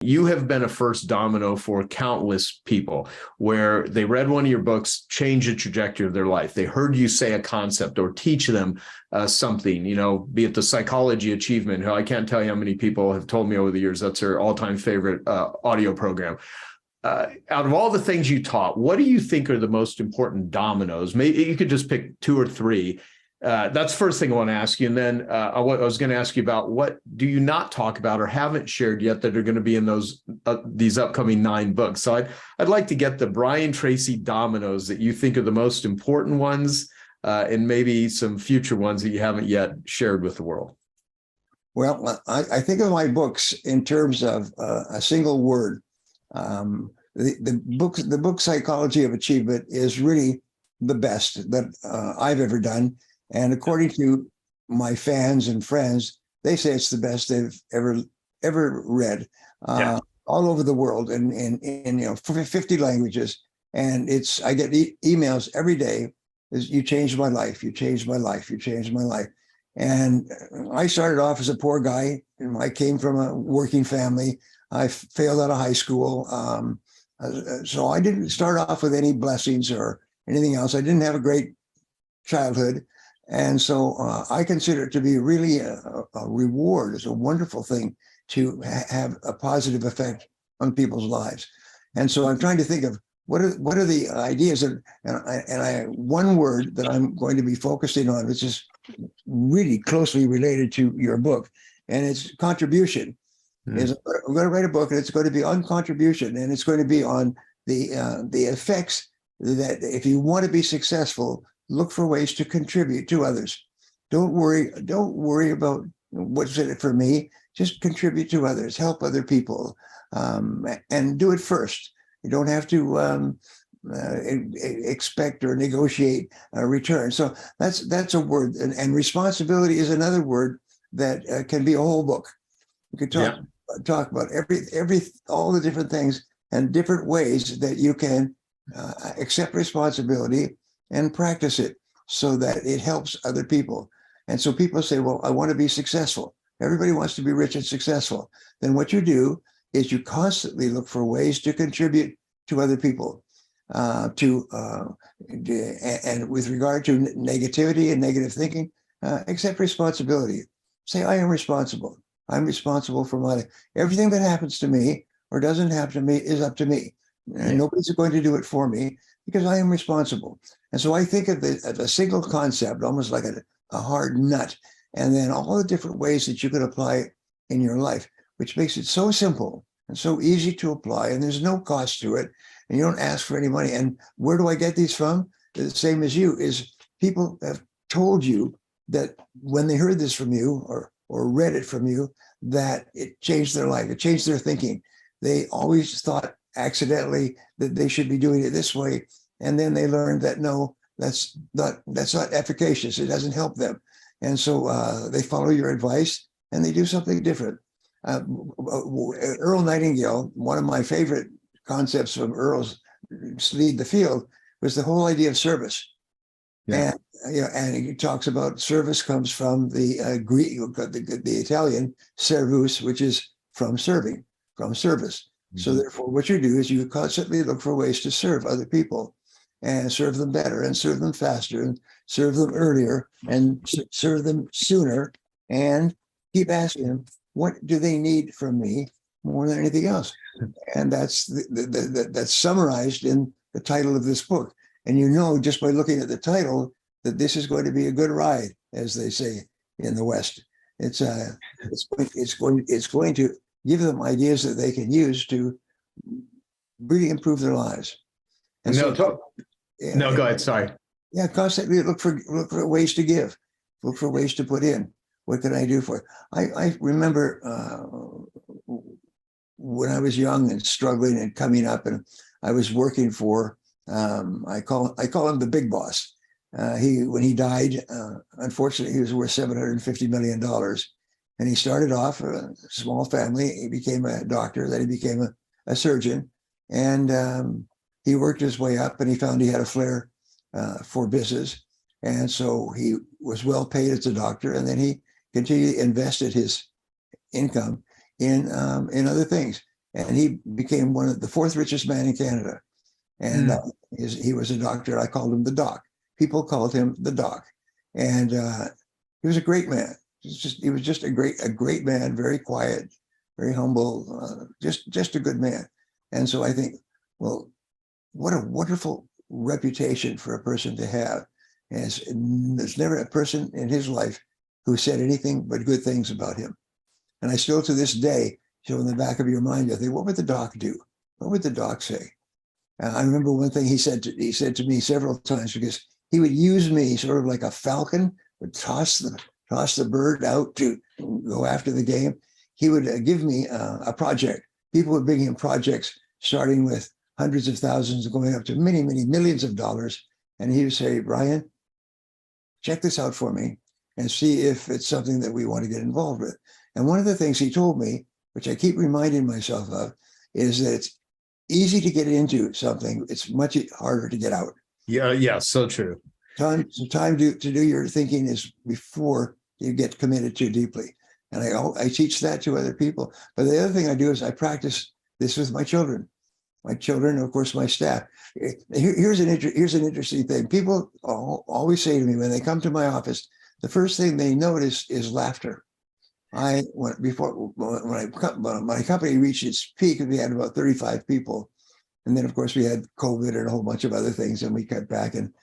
You have been a first domino for countless people where they read one of your books, changed the trajectory of their life. They heard you say a concept or teach them something, be it the psychology achievement. I can't tell you how many people have told me over the years that's their all-time favorite audio program. Out of all the things you taught, what do you think are the most important dominoes? Maybe you could just pick two or three. That's the first thing I want to ask you. And then I was going to ask you about what do you not talk about or haven't shared yet that are going to be in these upcoming 9 books. So I'd like to get the Brian Tracy dominoes that you think are the most important ones and maybe some future ones that you haven't yet shared with the world. Well, I think of my books in terms of a single word. The book Psychology of Achievement is really the best that I've ever done. And according to my fans and friends, they say it's the best they've ever read all over the world in 50 languages. And I get emails every day. You changed my life. You changed my life. You changed my life. And I started off as a poor guy. I came from a working family. I failed out of high school. So I didn't start off with any blessings or anything else. I didn't have a great childhood. And so I consider it to be really a reward. It's a wonderful thing to have a positive effect on people's lives. And so I'm trying to think of what are the ideas one word that I'm going to be focusing on, which is really closely related to your book, and it's contribution. I'm going to write a book, and it's going to be on contribution, and it's going to be on the effects that if you want to be successful, look for ways to contribute to others. Don't worry about what's in it for me. Just contribute to others, help other people, and do it first. You don't have to expect or negotiate a return. So that's a word, and responsibility is another word that can be a whole book. We could talk about all the different things and different ways that you can accept responsibility and practice it so that it helps other people. And so people say, well, I want to be successful. Everybody wants to be rich and successful. Then what you do is you constantly look for ways to contribute to other people. And with regard to negativity and negative thinking, accept responsibility. Say, I am responsible. I'm responsible for my life. Everything that happens to me or doesn't happen to me is up to me. And nobody's going to do it for me because I am responsible. And so I think of a single concept, almost like a hard nut, and then all the different ways that you could apply it in your life, which makes it so simple and so easy to apply, and there's no cost to it, and you don't ask for any money. And where do I get these from? The same as you, is people have told you that when they heard this from you or read it from you, that it changed their life, it changed their thinking. They always thought accidentally that they should be doing it this way, and then they learned that no, that's not efficacious. It doesn't help them, and so they follow your advice and they do something different. Earl Nightingale, one of my favorite concepts from Earl's Lead the Field, was the whole idea of service. Yeah. And he talks about service comes from the Greek, the Italian servus, which is from serving, from service. Mm-hmm. So therefore, what you do is you constantly look for ways to serve other people and serve them better and serve them faster and serve them earlier and serve them sooner, and keep asking them, what do they need from me more than anything else? And that's that's summarized in the title of this book. And you know, just by looking at the title, that this is going to be a good ride, as they say in the West. It's going to give them ideas that they can use to really improve their lives. And go ahead. Sorry. Yeah, constantly look for ways to give, look for ways to put in. What can I do for it? I remember when I was young and struggling and coming up, and I was working for I call him the big boss. When he died, unfortunately, he was worth $750 million. And he started off a small family. He became a doctor, then he became a surgeon. And he worked his way up, and he found he had a flair for business. And so he was well paid as a doctor. And then he continued invested his income in other things. and he became one of the fourth richest man in Canada. And he was a doctor. I called him the Doc. People called him the Doc, and he was a great man. He was just a great man, very quiet, very humble, just a good man. And so I think, well, what a wonderful reputation for a person to have. And there's never a person in his life who said anything but good things about him. And I still to this day, so in the back of your mind, I think, what would the Doc do? What would the Doc say? I remember one thing he said to me several times, because he would use me sort of like a falcon, would toss the bird out to go after the game. He would give me a project. People would bring him projects starting with hundreds of thousands, going up to many, many millions of dollars. And he would say, Brian, check this out for me and see if it's something that we want to get involved with. And one of the things he told me, which I keep reminding myself of, is that it's easy to get into something. It's much harder to get out. Yeah, so true. Time to do your thinking is before you get committed too deeply. And I teach that to other people. But the other thing I do is I practice this with my children. My children, of course, my staff. Here's an interesting thing. People always say to me when they come to my office, the first thing they notice is laughter. When my company reached its peak, we had about 35 people, and then of course we had COVID and a whole bunch of other things, and we cut back. And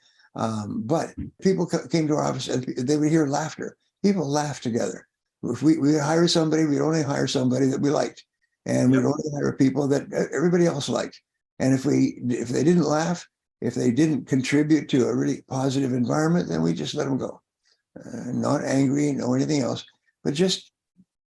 but people came to our office and they would hear laughter. People laugh together. If we would hire somebody, we'd only hire somebody that we liked, and we'd only hire people that everybody else liked. And if they didn't laugh, if they didn't contribute to a really positive environment, then we just let them go. Not angry, no anything else, but just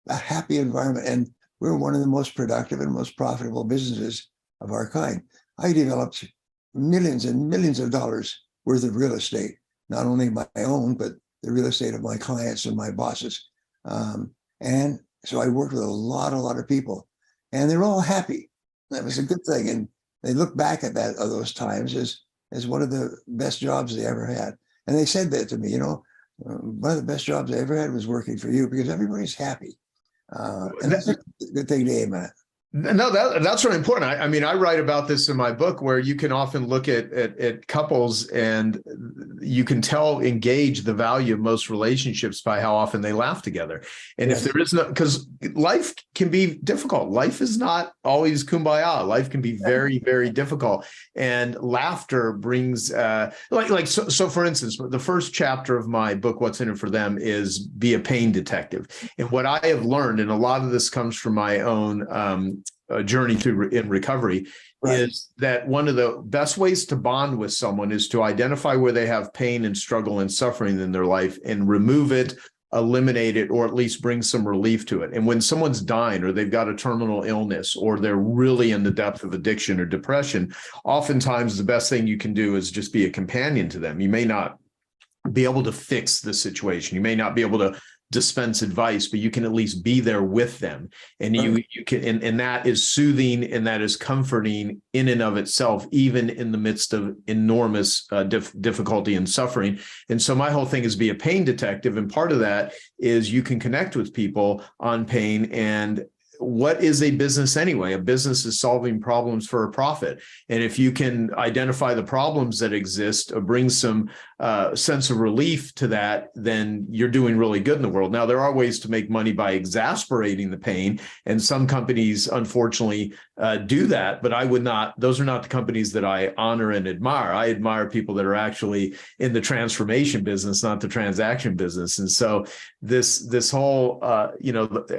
a happy environment. And we're one of the most productive and most profitable businesses of our kind. I developed millions and millions of dollars worth of real estate, not only my own, but the real estate of my clients and my bosses. And so I worked with a lot of people, and they're all happy. That was a good thing. And they look back at those times as one of the best jobs they ever had. And they said that to me, one of the best jobs I ever had was working for you, because everybody's happy. And that's a good thing to aim at. No, that's really important. I mean, I write about this in my book, where you can often look at couples and you can engage the value of most relationships by how often they laugh together. And yes. If there is no, because life can be difficult. Life is not always kumbaya. Life can be very, very difficult. And laughter brings, so for instance, the first chapter of my book, What's in It for Them, is be a pain detective. And what I have learned, and a lot of this comes from my own journey in recovery, right, is that one of the best ways to bond with someone is to identify where they have pain and struggle and suffering in their life and remove it, eliminate it, or at least bring some relief to it. And when someone's dying, or they've got a terminal illness, or they're really in the depth of addiction or depression, oftentimes the best thing you can do is just be a companion to them. You may not be able to fix the situation. You may not be able to dispense advice, but you can at least be there with them. And you can, and that is soothing, and that is comforting in and of itself, even in the midst of enormous difficulty and suffering. And so my whole thing is be a pain detective. And part of that is you can connect with people on pain. And what is a business anyway? A business is solving problems for a profit. And if you can identify the problems that exist, bring some sense of relief to that, then you're doing really good in the world. Now, there are ways to make money by exasperating the pain, and some companies, unfortunately, do that. But I would not; those are not the companies that I honor and admire. I admire people that are actually in the transformation business, not the transaction business. And so this whole,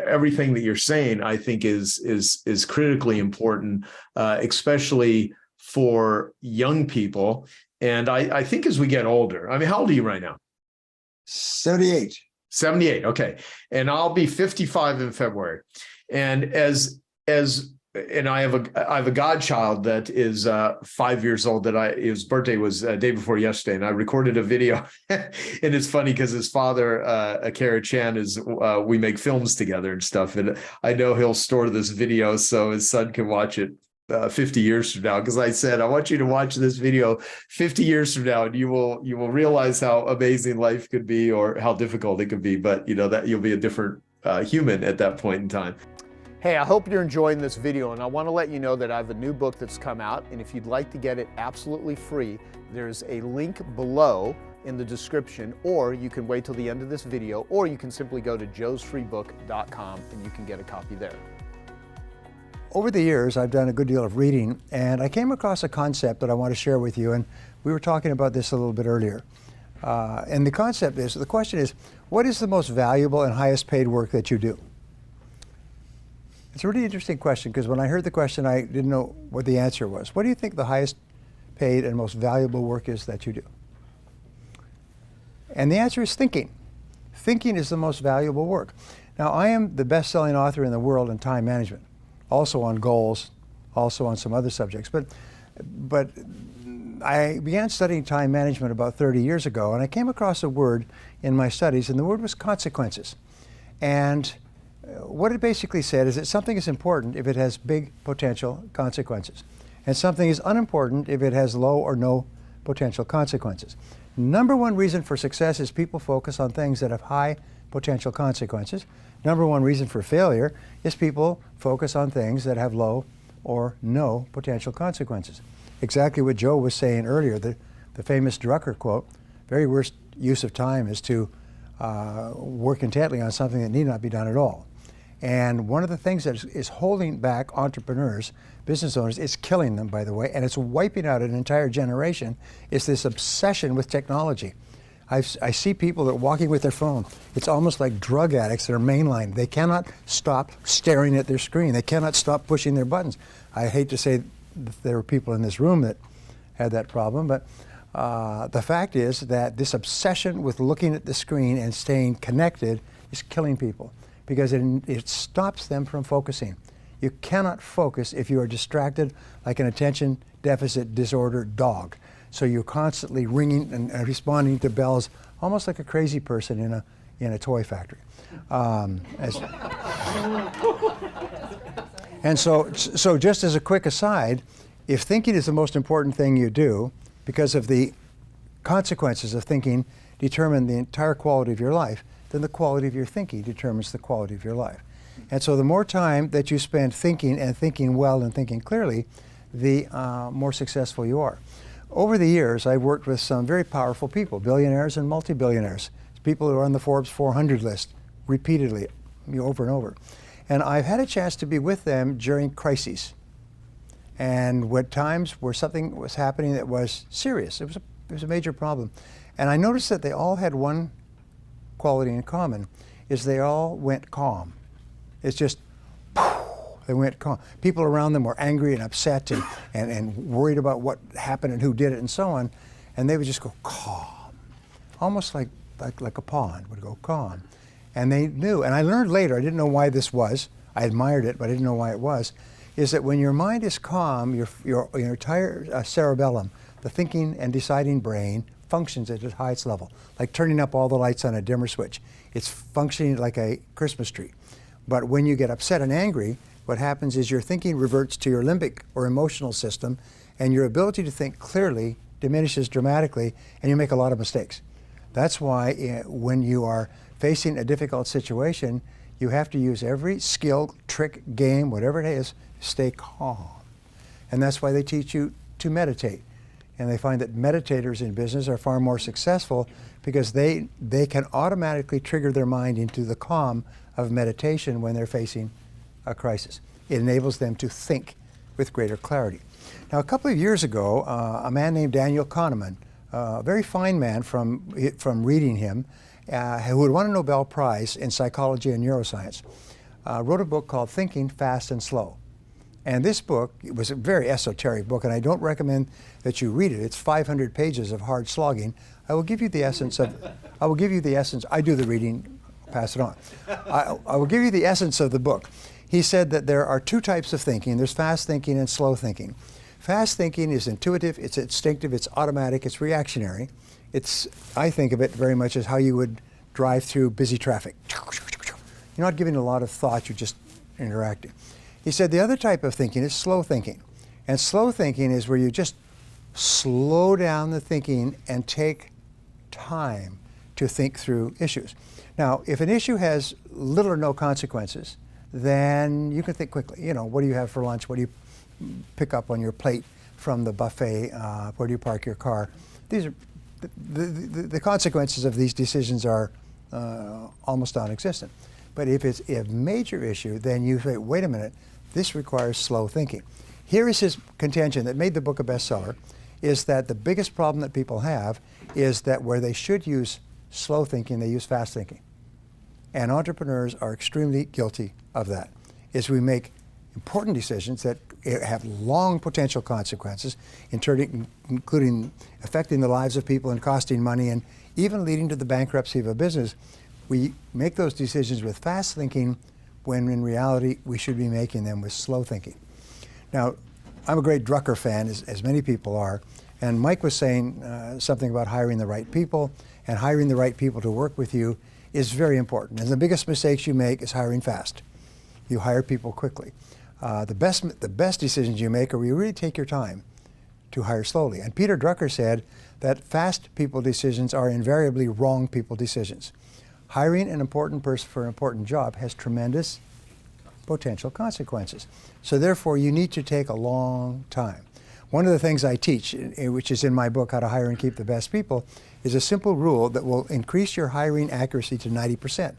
everything that you're saying, I think is critically important, especially for young people. And I think as we get older, I mean, how old are you right now? 78. 78. Okay. And I'll be 55 in February. And and I have a godchild that is 5 years old, his birthday was day before yesterday, and I recorded a video. And it's funny because his father, Akara Chan, we make films together and stuff. And I know he'll store this video so his son can watch it 50 years from now, because I said, I want you to watch this video 50 years from now, and you will realize how amazing life could be, or how difficult it could be. But that you'll be a different human at that point in time. Hey, I hope you're enjoying this video, and I want to let you know that I have a new book that's come out, and if you'd like to get it absolutely free, there's a link below in the description, or you can wait till the end of this video, or you can simply go to joesfreebook.com and you can get a copy there. Over the years, I've done a good deal of reading, and I came across a concept that I want to share with you, and we were talking about this a little bit earlier. And the concept is, the question is, what is the most valuable and highest paid work that you do? It's a really interesting question, because when I heard the question, I didn't know what the answer was. What do you think the highest paid and most valuable work is that you do? And the answer is thinking. Thinking is the most valuable work. Now, I am the best-selling author in the world in time management, also on goals, also on some other subjects. But I began studying time management about 30 years ago, and I came across a word in my studies, and the word was consequences. And what it basically said is that something is important if it has big potential consequences, and something is unimportant if it has low or no potential consequences. Number one reason for success is people focus on things that have high potential consequences. Number one reason for failure is people focus on things that have low or no potential consequences. Exactly what Joe was saying earlier, the famous Drucker quote, very worst use of time is to work intently on something that need not be done at all. And one of the things that is holding back entrepreneurs, business owners, it's killing them, by the way, and it's wiping out an entire generation, is this obsession with technology. I see people that are walking with their phone. It's almost like drug addicts that are mainline. They cannot stop staring at their screen. They cannot stop pushing their buttons. I hate to say that there were people in this room that had that problem, but the fact is that this obsession with looking at the screen and staying connected is killing people, because it stops them from focusing. You cannot focus if you are distracted like an attention deficit disorder dog. So you're constantly ringing and responding to bells, almost like a crazy person in a toy factory. And so just as a quick aside, if thinking is the most important thing you do, because of the consequences of thinking determine the entire quality of your life, then the quality of your thinking determines the quality of your life. And so the more time that you spend thinking and thinking well and thinking clearly, the more successful you are. Over the years, I've worked with some very powerful people, billionaires and multi-billionaires, people who are on the Forbes 400 list repeatedly, over and over. And I've had a chance to be with them during crises, and at times where something was happening that was serious. It was a major problem. And I noticed that they all had one quality in common, is they all went calm. It's just, they went calm. People around them were angry and upset and worried about what happened and who did it and so on, and they would just go calm, almost like a pond would go calm. And they knew, and I learned later, I didn't know why this was, I admired it, but I didn't know why it was, is that when your mind is calm, your entire cerebellum, the thinking and deciding brain, functions at its highest level, like turning up all the lights on a dimmer switch. It's functioning like a Christmas tree. But when you get upset and angry, what happens is your thinking reverts to your limbic or emotional system, and your ability to think clearly diminishes dramatically, and you make a lot of mistakes. That's why when you are facing a difficult situation, you have to use every skill, trick, game, whatever it is, stay calm. And that's why they teach you to meditate. And they find that meditators in business are far more successful because they can automatically trigger their mind into the calm of meditation when they're facing a crisis. It enables them to think with greater clarity. Now, a couple of years ago, a man named Daniel Kahneman, a very fine man from reading him, who had won a Nobel Prize in psychology and neuroscience, wrote a book called Thinking Fast and Slow. And this book, it was a very esoteric book, and I don't recommend that you read it. It's 500 pages of hard slogging. I will give you the essence of, I do the reading, pass it on. I will give you the essence of the book. He said that there are two types of thinking. There's fast thinking and slow thinking. Fast thinking is intuitive, it's instinctive, it's automatic, it's reactionary. I think of it very much as how you would drive through busy traffic. You're not giving a lot of thought, you're just interacting. He said the other type of thinking is slow thinking. And slow thinking is where you just slow down the thinking and take time to think through issues. Now, if an issue has little or no consequences, then you can think quickly. You know, what do you have for lunch? What do you pick up on your plate from the buffet? Where do you park your car? These are the consequences of these decisions are almost non-existent. But if it's a major issue, then you say, wait a minute, this requires slow thinking. Here is his contention that made the book a bestseller, is that the biggest problem that people have is that where they should use slow thinking, they use fast thinking. And entrepreneurs are extremely guilty of that, is we make important decisions that have long potential consequences, including affecting the lives of people and costing money and even leading to the bankruptcy of a business. We make those decisions with fast thinking when in reality we should be making them with slow thinking. Now, I'm a great Drucker fan, as many people are, and Mike was saying something about hiring the right people, and hiring the right people to work with you is very important. And the biggest mistakes you make is hiring fast. You hire people quickly. The best decisions you make are where you really take your time to hire slowly. And Peter Drucker said that fast people decisions are invariably wrong people decisions. Hiring an important person for an important job has tremendous potential consequences. So therefore, you need to take a long time. One of the things I teach, which is in my book, How to Hire and Keep the Best People, is a simple rule that will increase your hiring accuracy to 90%.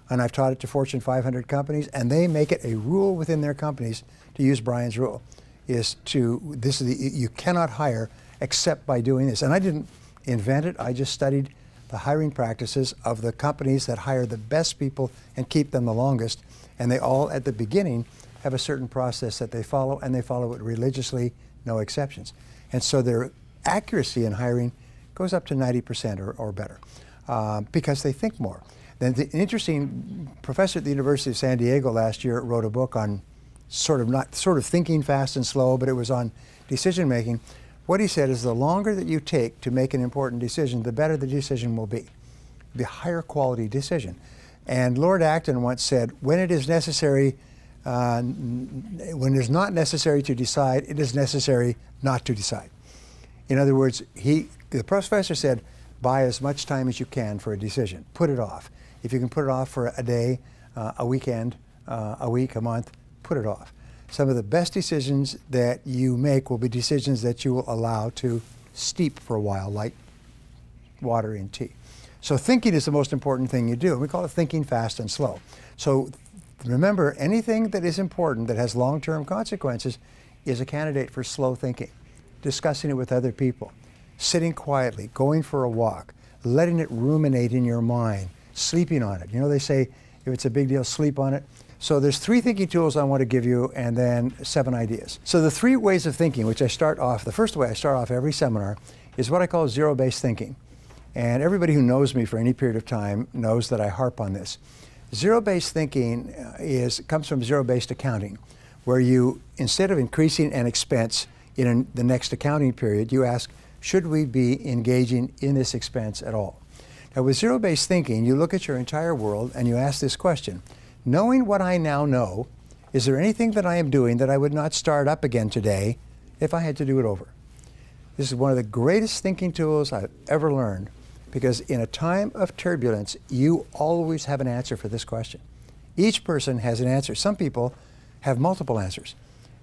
And I've taught it to Fortune 500 companies, and they make it a rule within their companies to use Brian's rule, you cannot hire except by doing this. And I didn't invent it, I just studied the hiring practices of the companies that hire the best people and keep them the longest. And they all, at the beginning, have a certain process that they follow, and they follow it religiously, no exceptions. And so their accuracy in hiring goes up to 90% or better because they think more. Then the interesting professor at the University of San Diego last year wrote a book on sort of thinking fast and slow, but it was on decision making. What he said is the longer that you take to make an important decision, the better the decision will be, the higher quality decision. And Lord Acton once said, when it is necessary, when it is not necessary to decide, it is necessary not to decide. In other words, the professor said, buy as much time as you can for a decision. Put it off. If you can put it off for a day, a weekend, a week, a month, put it off. Some of the best decisions that you make will be decisions that you will allow to steep for a while, like water in tea. So thinking is the most important thing you do. We call it thinking fast and slow. So remember, anything that is important that has long-term consequences is a candidate for slow thinking. Discussing it with other people, sitting quietly, going for a walk, letting it ruminate in your mind, sleeping on it. You know, they say if it's a big deal, sleep on it. So there's 3 thinking tools I want to give you, and then 7 ideas. So the 3 ways of thinking, which I start off, the first way I start off every seminar is what I call zero-based thinking. And everybody who knows me for any period of time knows that I harp on this. Zero-based thinking comes from zero-based accounting, where you, instead of increasing an expense in the next accounting period, you ask, should we be engaging in this expense at all? Now with zero-based thinking, you look at your entire world and you ask this question, knowing what I now know, is there anything that I am doing that I would not start up again today if I had to do it over? This is one of the greatest thinking tools I've ever learned, because in a time of turbulence, you always have an answer for this question. Each person has an answer. Some people have multiple answers.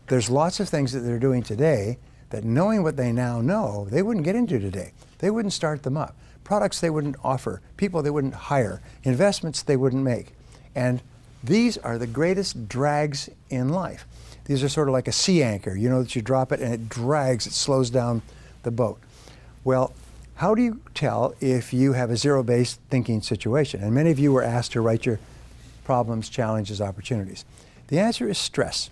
There's lots of things that they're doing today that, knowing what they now know, they wouldn't get into today. They wouldn't start them up. Products they wouldn't offer, people they wouldn't hire, investments they wouldn't make. And these are the greatest drags in life. These are sort of like a sea anchor. You know that you drop it and it drags, it slows down the boat. Well, how do you tell if you have a zero-based thinking situation? And many of you were asked to write your problems, challenges, opportunities. The answer is stress.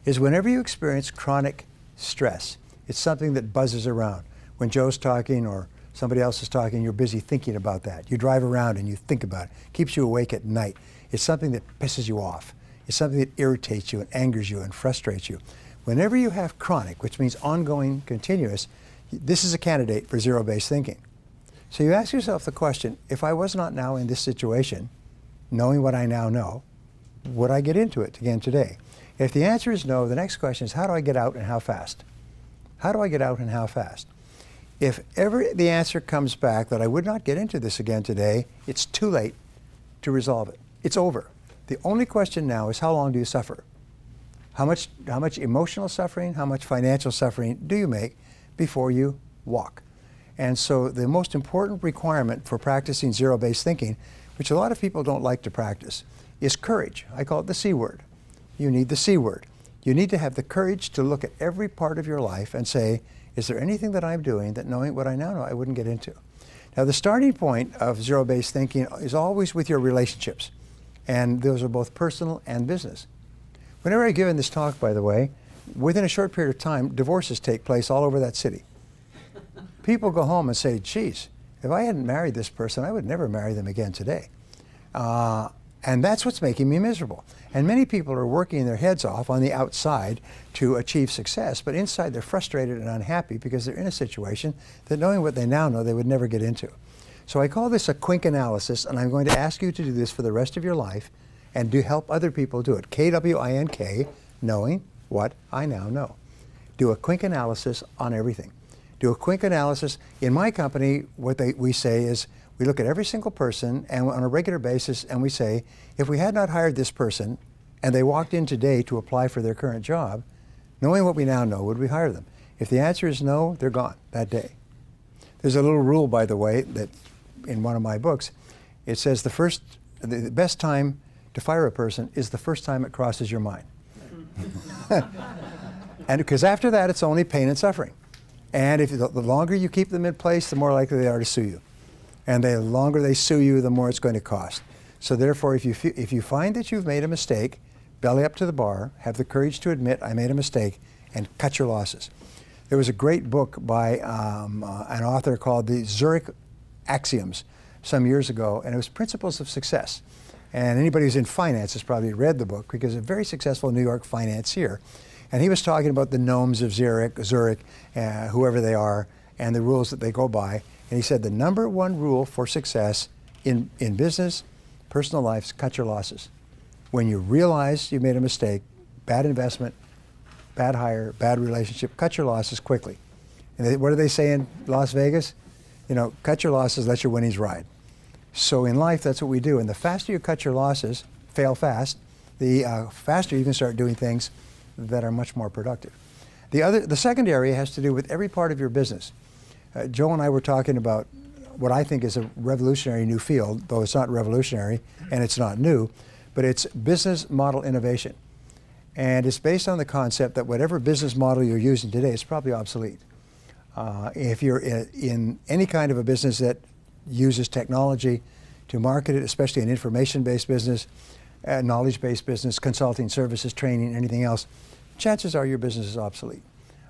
Is whenever you experience chronic stress, it's something that buzzes around. When Joe's talking or somebody else is talking, you're busy thinking about that. You drive around and you think about it. Keeps you awake at night. It's something that pisses you off. It's something that irritates you and angers you and frustrates you. Whenever you have chronic, which means ongoing, continuous, this is a candidate for zero-based thinking. So you ask yourself the question, if I was not now in this situation, knowing what I now know, would I get into it again today? If the answer is no, the next question is, how do I get out and how fast? How do I get out and how fast? If ever the answer comes back that I would not get into this again today, it's too late to resolve it. It's over. The only question now is, how long do you suffer? How much emotional suffering, how much financial suffering do you make before you walk? And so the most important requirement for practicing zero-based thinking, which a lot of people don't like to practice, is courage. I call it the C word. You need the C word. You need to have the courage to look at every part of your life and say, is there anything that I'm doing that, knowing what I now know, I wouldn't get into? Now, the starting point of zero-based thinking is always with your relationships, and those are both personal and business. Whenever I've given this talk, by the way, within a short period of time, divorces take place all over that city. People go home and say, geez, if I hadn't married this person, I would never marry them again today. And that's what's making me miserable. And many people are working their heads off on the outside to achieve success, but inside they're frustrated and unhappy because they're in a situation that, knowing what they now know, they would never get into. So I call this a quink analysis, and I'm going to ask you to do this for the rest of your life and do help other people do it. K-W-I-N-K, knowing what I now know. Do a quink analysis on everything. Do a quink analysis. In my company, what we say is, we look at every single person and on a regular basis, and we say, if we had not hired this person and they walked in today to apply for their current job, knowing what we now know, would we hire them? If the answer is no, they're gone that day. There's a little rule, by the way, that in one of my books, it says the best time to fire a person is the first time it crosses your mind. And because after that, it's only pain and suffering. And if the longer you keep them in place, the more likely they are to sue you. And the longer they sue you, the more it's going to cost. So therefore, if you find that you've made a mistake, belly up to the bar, have the courage to admit, I made a mistake, and cut your losses. There was a great book by an author called the Zurich Axioms some years ago, and it was Principles of Success. And anybody who's in finance has probably read the book, because a very successful New York financier. And he was talking about the gnomes of Zurich, whoever they are, and the rules that they go by. And he said the number one rule for success in business, personal life, is cut your losses. When you realize you made a mistake, bad investment, bad hire, bad relationship, cut your losses quickly. And what do they say in Las Vegas? You know, cut your losses, let your winnings ride. So in life, that's what we do. And the faster you cut your losses, fail fast, the faster you can start doing things that are much more productive. The second area has to do with every part of your business. Joe and I were talking about what I think is a revolutionary new field, though it's not revolutionary and it's not new, but it's business model innovation. And it's based on the concept that whatever business model you're using today is probably obsolete. If you're in any kind of a business that uses technology to market it, especially an information-based business, knowledge-based business, consulting services, training, anything else, chances are your business is obsolete.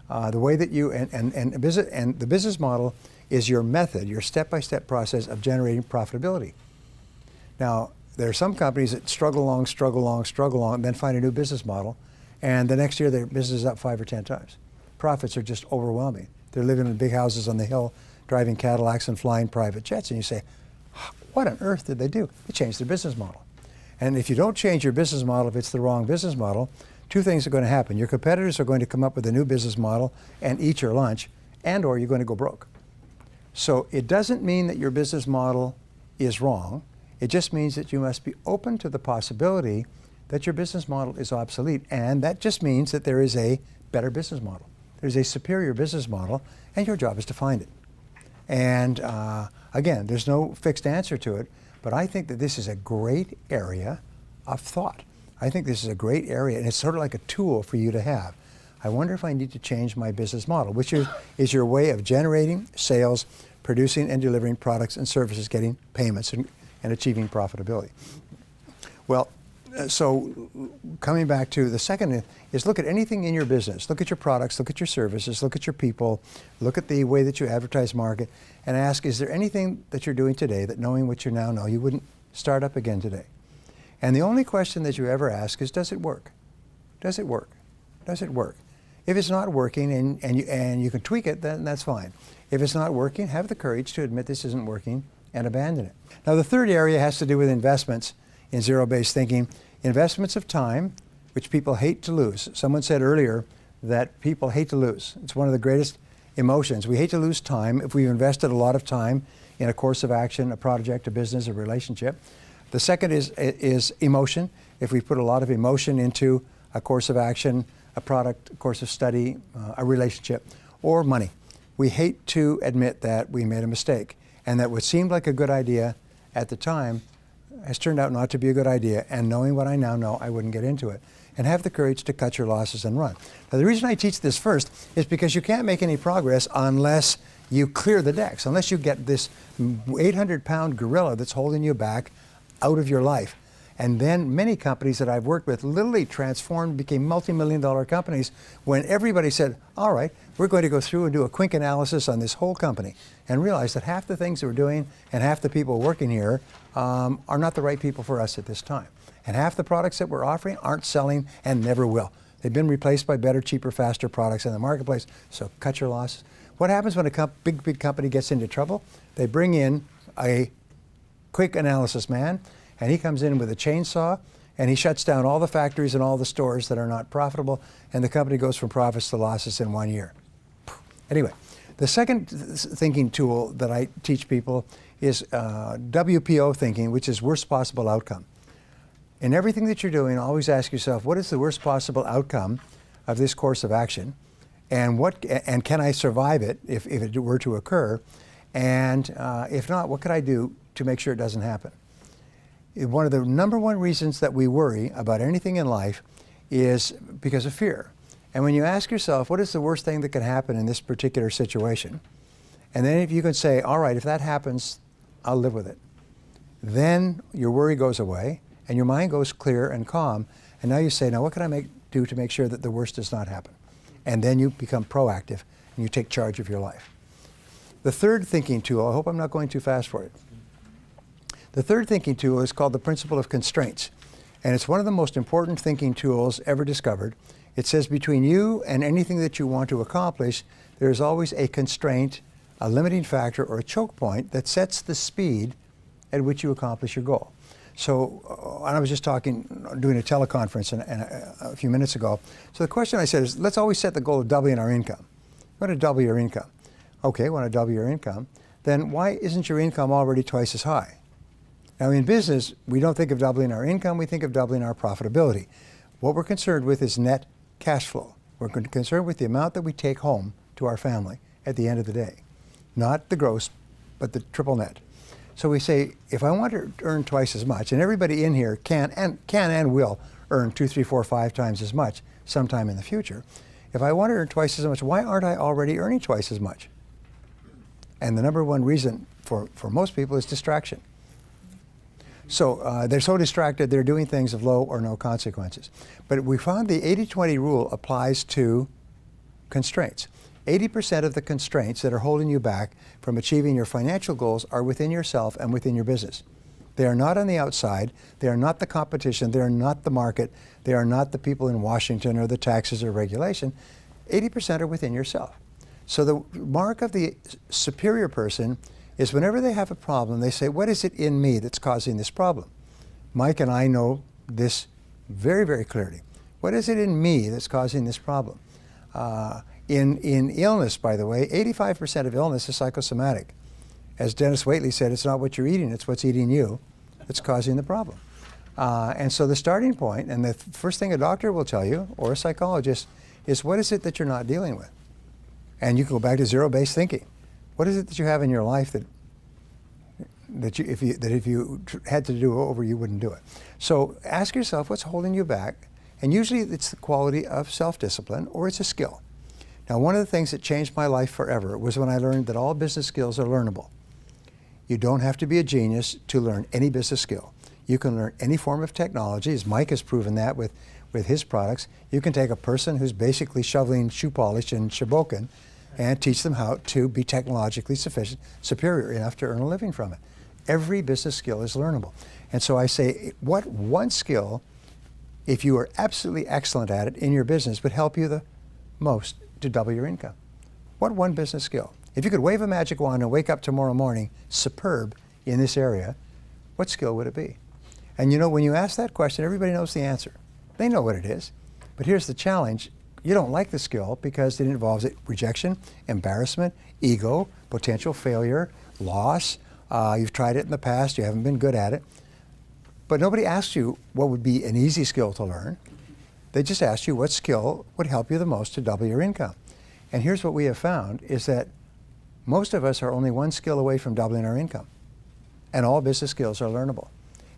The way that you, and the business model is your method, your step-by-step process of generating profitability. Now, there are some companies that struggle along, and then find a new business model, and the next year their business is up 5 or 10 times. Profits are just overwhelming. They're living in big houses on the hill, driving Cadillacs and flying private jets, and you say, what on earth did they do? They changed their business model. And if you don't change your business model, if it's the wrong business model, two things are going to happen. Your competitors are going to come up with a new business model and eat your lunch, and or you're going to go broke. So it doesn't mean that your business model is wrong. It just means that you must be open to the possibility that your business model is obsolete, and that just means that there is a better business model. There's a superior business model, and your job is to find it. And again, there's no fixed answer to it, but I think that this is a great area of thought. I think this is a great area, and it's sort of like a tool for you to have. I wonder if I need to change my business model, which is your way of generating sales, producing and delivering products and services, getting payments, and achieving profitability. Well, so coming back to the second is look at anything in your business. Look at your products, look at your services, look at your people, look at the way that you advertise, market, and ask, is there anything that you're doing today that, knowing what you now know, you wouldn't start up again today? And the only question that you ever ask is, does it work? Does it work? Does it work? If it's not working and you can tweak it, then that's fine. If it's not working, have the courage to admit this isn't working and abandon it. Now, the third area has to do with investments in zero-based thinking. Investments of time, which people hate to lose. Someone said earlier that people hate to lose. It's one of the greatest emotions. We hate to lose time if we've invested a lot of time in a course of action, a project, a business, a relationship. The second is emotion. if we put a lot of emotion into a course of action, a product, a course of study, a relationship, or money. We hate to admit that we made a mistake and that what seemed like a good idea at the time has turned out not to be a good idea, and knowing what I now know, I wouldn't get into it. And have the courage to cut your losses and run. Now, the reason I teach this first is because you can't make any progress unless you clear the decks, unless you get this 800-pound gorilla that's holding you back out of your life. And then many companies that I've worked with literally transformed, became multi-million-dollar companies when everybody said, all right, we're going to go through and do a quick analysis on this whole company and realize that half the things that we're doing and half the people working here are not the right people for us at this time. And half the products that we're offering aren't selling and never will. They've been replaced by better, cheaper, faster products in the marketplace, so cut your losses. What happens when a big company gets into trouble? They bring in a quick analysis man, and he comes in with a chainsaw, and he shuts down all the factories and all the stores that are not profitable, and the company goes from profits to losses in 1 year. Anyway, the second thinking tool that I teach people is WPO thinking, which is worst possible outcome. In everything that you're doing, always ask yourself, what is the worst possible outcome of this course of action? And can I survive it if it were to occur? And if not, what could I do to make sure it doesn't happen? One of the number one reasons that we worry about anything in life is because of fear. And when you ask yourself, what is the worst thing that could happen in this particular situation? And then if you can say, all right, if that happens, I'll live with it. Then your worry goes away and your mind goes clear and calm. And now you say, now what can I do to make sure that the worst does not happen? And then you become proactive and you take charge of your life. The third thinking tool, I hope I'm not going too fast for you. The third thinking tool is called the principle of constraints. And it's one of the most important thinking tools ever discovered. It says between you and anything that you want to accomplish, there's always a constraint, a limiting factor, or a choke point that sets the speed at which you accomplish your goal. So I was just doing a teleconference a few minutes ago. So the question I said is, let's always set the goal of doubling our income. You want to double your income. Okay, want to double your income. Then why isn't your income already twice as high? Now in business, we don't think of doubling our income, we think of doubling our profitability. What we're concerned with is net cash flow. We're concerned with the amount that we take home to our family at the end of the day. Not the gross, but the triple net. So we say, if I want to earn twice as much, and everybody in here can and will earn 2, 3, 4, 5 times as much sometime in the future. If I want to earn twice as much, why aren't I already earning twice as much? And the number one reason for most people is distraction. So they're so distracted, they're doing things of low or no consequences. But we found the 80-20 rule applies to constraints. 80% of the constraints that are holding you back from achieving your financial goals are within yourself and within your business. They are not on the outside. They are not the competition. They are not the market. They are not the people in Washington or the taxes or regulation. 80% are within yourself. So the mark of the superior person is whenever they have a problem, they say, what is it in me that's causing this problem? Mike and I know this very, very clearly. What is it in me that's causing this problem? In illness, by the way, 85% of illness is psychosomatic. As Dennis Waitley said, it's not what you're eating, it's what's eating you that's causing the problem. And so the starting point, and the first thing a doctor will tell you, or a psychologist, is what is it that you're not dealing with? And you can go back to zero-based thinking. What is it that you have in your life that if you had to do over, you wouldn't do it? So ask yourself what's holding you back, and usually it's the quality of self-discipline or it's a skill. Now, one of the things that changed my life forever was when I learned that all business skills are learnable. You don't have to be a genius to learn any business skill. You can learn any form of technology, as Mike has proven that with his products. You can take a person who's basically shoveling shoe polish in Hoboken and teach them how to be technologically superior enough to earn a living from it. Every business skill is learnable. And so I say, what one skill, if you are absolutely excellent at it in your business, would help you the most to double your income? What one business skill? If you could wave a magic wand and wake up tomorrow morning superb in this area, what skill would it be? And you know, when you ask that question, everybody knows the answer. They know what it is. But here's the challenge. You don't like the skill because it involves rejection, embarrassment, ego, potential failure, loss. You've tried it in the past, you haven't been good at it. But nobody asked you what would be an easy skill to learn. They just asked you what skill would help you the most to double your income. And here's what we have found is that most of us are only one skill away from doubling our income. And all business skills are learnable.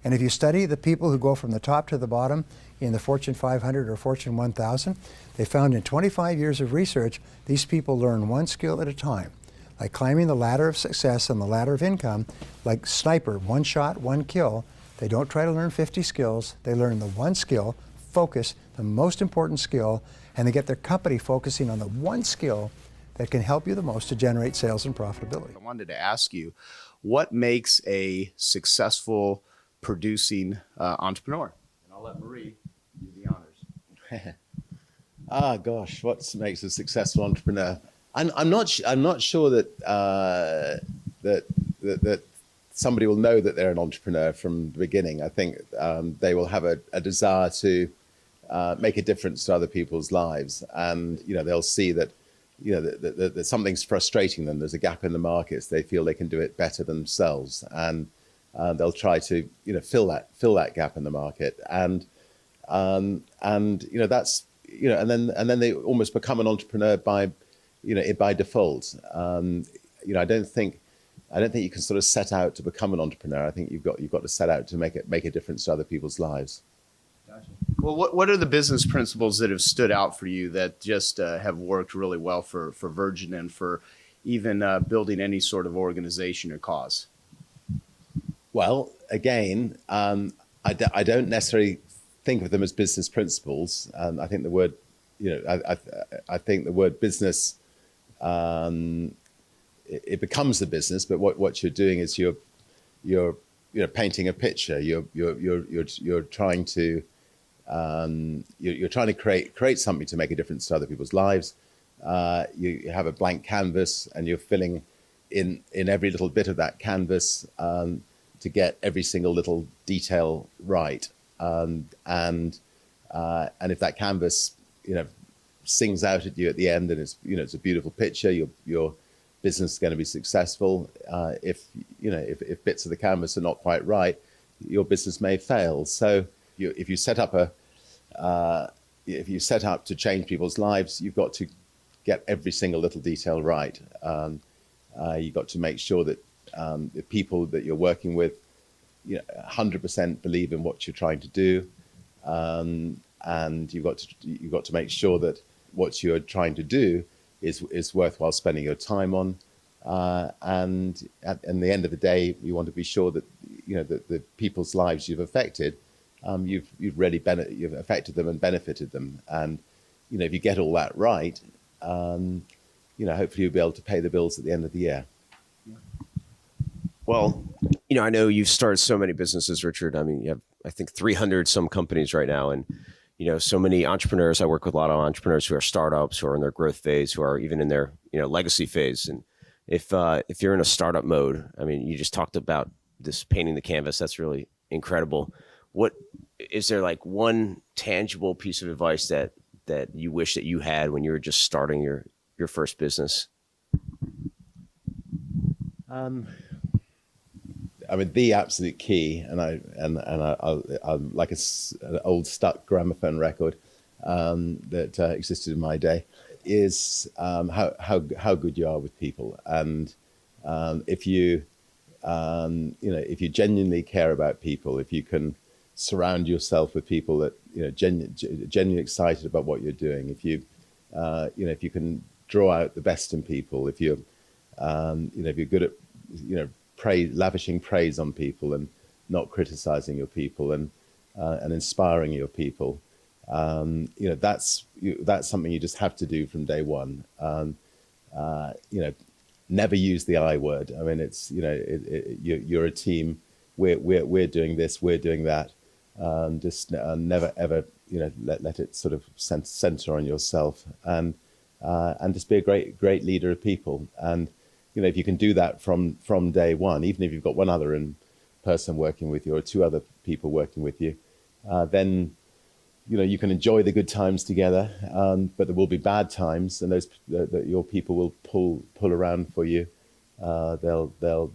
And if you study the people who go from the top to the bottom in the Fortune 500 or Fortune 1000, they found in 25 years of research, these people learn one skill at a time. Like climbing the ladder of success and the ladder of income, like sniper, one shot, one kill. They don't try to learn 50 skills. They learn the one skill, focus, the most important skill, and they get their company focusing on the one skill that can help you the most to generate sales and profitability. I wanted to ask you, what makes a successful producing entrepreneur? And I'll let Marie do the honors. Gosh, what makes a successful entrepreneur? I'm not sure that that somebody will know that they're an entrepreneur from the beginning. I think they will have a desire to make a difference to other people's lives, and they'll see that that something's frustrating them. There's a gap in the markets. They feel they can do it better themselves, and they'll try to fill that gap in the market, and that's and then they almost become an entrepreneur by by default. I don't think you can sort of set out to become an entrepreneur. I think you've got to set out to make a difference to other people's lives. Gotcha. Well, what are the business principles that have stood out for you that just have worked really well for Virgin and for even building any sort of organization or cause? Well, again, I don't necessarily think of them as business principles. I think the word, I think the word business, it becomes a business. But what you're doing is you're painting a picture. You're trying to you're trying to create something to make a difference to other people's lives. You have a blank canvas, and you're filling in every little bit of that canvas to get every single little detail right. And if that canvas, sings out at you at the end, and it's a beautiful picture, your business is going to be successful. If bits of the canvas are not quite right, your business may fail. So if you set up to change people's lives, you've got to get every single little detail right. You've got to make sure that the people that you're working with 100% believe in what you're trying to do, and you've got to make sure that what you're trying to do is worthwhile spending your time on, and at the end of the day, you want to be sure that that the people's lives you've affected, you've affected them and benefited them, and if you get all that right, hopefully you'll be able to pay the bills at the end of the year. Well, I know you've started so many businesses, Richard. I mean, you have, I think, 300 some companies right now. And, so many entrepreneurs. I work with a lot of entrepreneurs who are startups, who are in their growth phase, who are even in their, legacy phase. And if you're in a startup mode, I mean, you just talked about this painting the canvas. That's really incredible. What is there like one tangible piece of advice that you wish that you had when you were just starting your first business? I mean, the absolute key, and I'm like an old stuck gramophone record that existed in my day, is how good you are with people, and if you genuinely care about people, if you can surround yourself with people that genuinely excited about what you're doing, if you can draw out the best in people, if you're good at lavishing praise on people and not criticizing your people, and inspiring your people, that's something you just have to do from day one. Never use the I word. I mean, it's you're a team. We're doing this. We're doing that. Just never ever let it sort of center on yourself, and just be a great leader of people. And if you can do that from day one, even if you've got one other person working with you or two other people working with you, then you can enjoy the good times together. But there will be bad times, and your people will pull around for you. They'll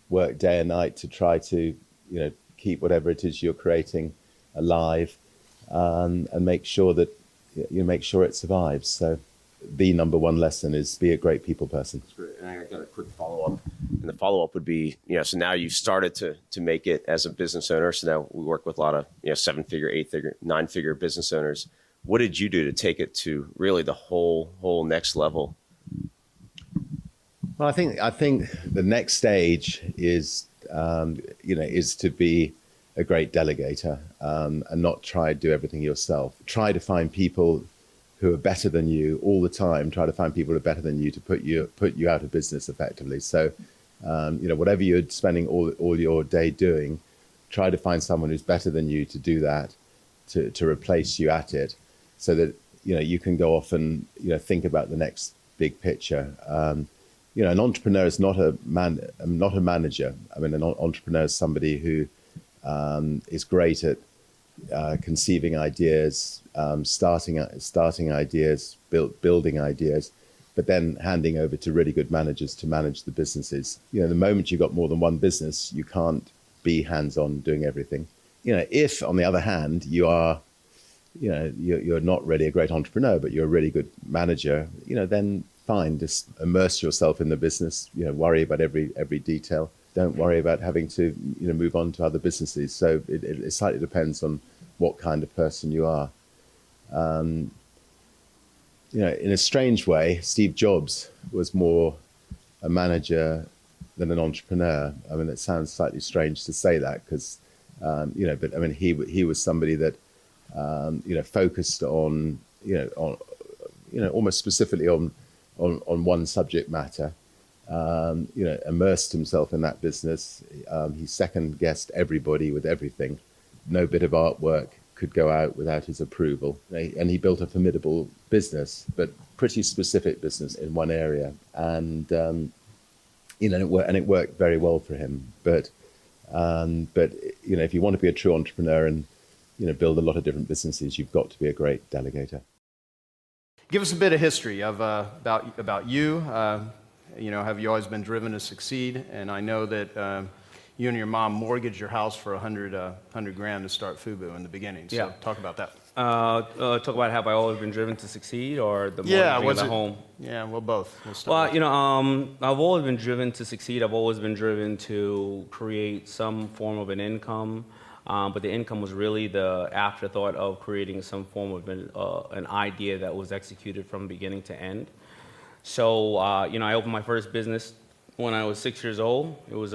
work day and night to try to keep whatever it is you're creating alive, and make sure that make sure it survives. So the number one lesson is be a great people person. And I got a quick follow-up. And the follow-up would be, so now you've started to make it as a business owner. So now we work with a lot of, 7-figure, 8-figure, 9-figure business owners. What did you do to take it to really the whole next level? Well, I think the next stage is, is to be a great delegator, and not try to do everything yourself. Try to find people who are better than you all the time. Try to find people who are better than you to put you out of business effectively. So, whatever you're spending all your day doing, try to find someone who's better than you to do that, to replace you at it, so that you can go off and think about the next big picture. An entrepreneur is not a manager. I mean, an entrepreneur is somebody who is great at conceiving ideas, starting ideas, building ideas, but then handing over to really good managers to manage the businesses. The moment you've got more than one business, you can't be hands-on doing everything. If on the other hand you are, you're not really a great entrepreneur, but you're a really good manager, then fine, just immerse yourself in the business. Worry about every detail. Don't worry about having to move on to other businesses. So it slightly depends on what kind of person you are. In a strange way, Steve Jobs was more a manager than an entrepreneur. I mean, it sounds slightly strange to say that because, but I mean, he was somebody that, focused on almost specifically on one subject matter. Immersed himself in that business. He second guessed everybody with everything. No bit of artwork could go out without his approval. And he built a formidable business, but pretty specific business in one area. And, it worked very well for him. But if you want to be a true entrepreneur and, build a lot of different businesses, you've got to be a great delegator. Give us a bit of history of about you. Have you always been driven to succeed? And I know that you and your mom mortgaged your house for $100 grand to start FUBU in the beginning. So Yeah. talk about that. Talk about have I always been driven to succeed, or the mortgaging of the home? Yeah, well, both. Well, I've always been driven to succeed. I've always been driven to create some form of an income, but the income was really the afterthought of creating some form of an idea that was executed from beginning to end. So, I opened my first business when I was 6 years old. It was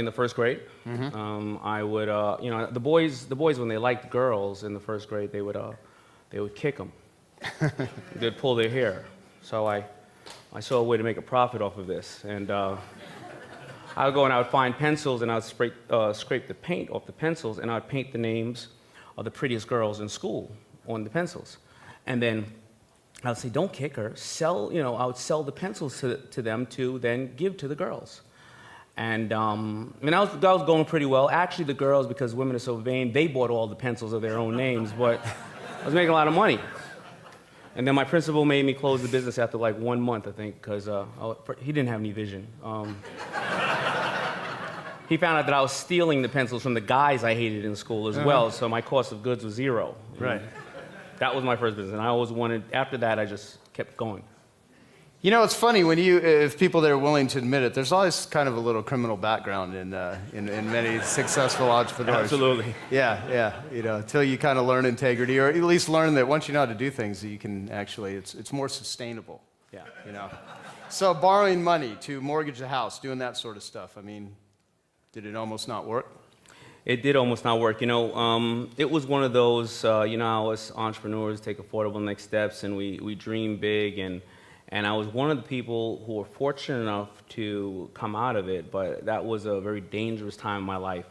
in the first grade. Mm-hmm. I would, the boys when they liked girls in the first grade, they would kick them. They'd pull their hair. So I saw a way to make a profit off of this, and I would go and I would find pencils and I would scrape the paint off the pencils, and I would paint the names of the prettiest girls in school on the pencils, and then I would say, don't kick her, I would sell the pencils to them to then give to the girls. And that was going pretty well. Actually, the girls, because women are so vain, they bought all the pencils of their own names, but I was making a lot of money. And then my principal made me close the business after like 1 month, I think, because he didn't have any vision. He found out that I was stealing the pencils from the guys I hated in school as well, so my cost of goods was zero. Right. That was my first business, and I always wanted, after that, I just kept going. It's funny if people that are willing to admit it, there's always kind of a little criminal background in many successful entrepreneurs. Absolutely. Yeah, until you kind of learn integrity, or at least learn that once you know how to do things, you can actually, it's more sustainable. Yeah. So borrowing money to mortgage the house, doing that sort of stuff, I mean, did it almost not work? It did almost not work. It was one of those, how us entrepreneurs take affordable next steps, and we dream big, and I was one of the people who were fortunate enough to come out of it, but that was a very dangerous time in my life.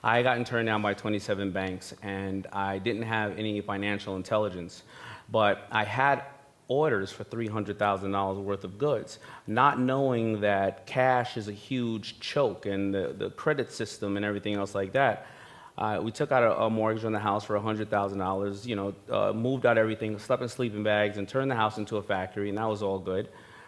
I had gotten turned down by 27 banks, and I didn't have any financial intelligence, but I had orders for $300,000 worth of goods, not knowing that cash is a huge choke, and the credit system and everything else like that. We took out a mortgage on the house for $100,000, moved out everything, slept in sleeping bags, and turned the house into a factory, and that was all good.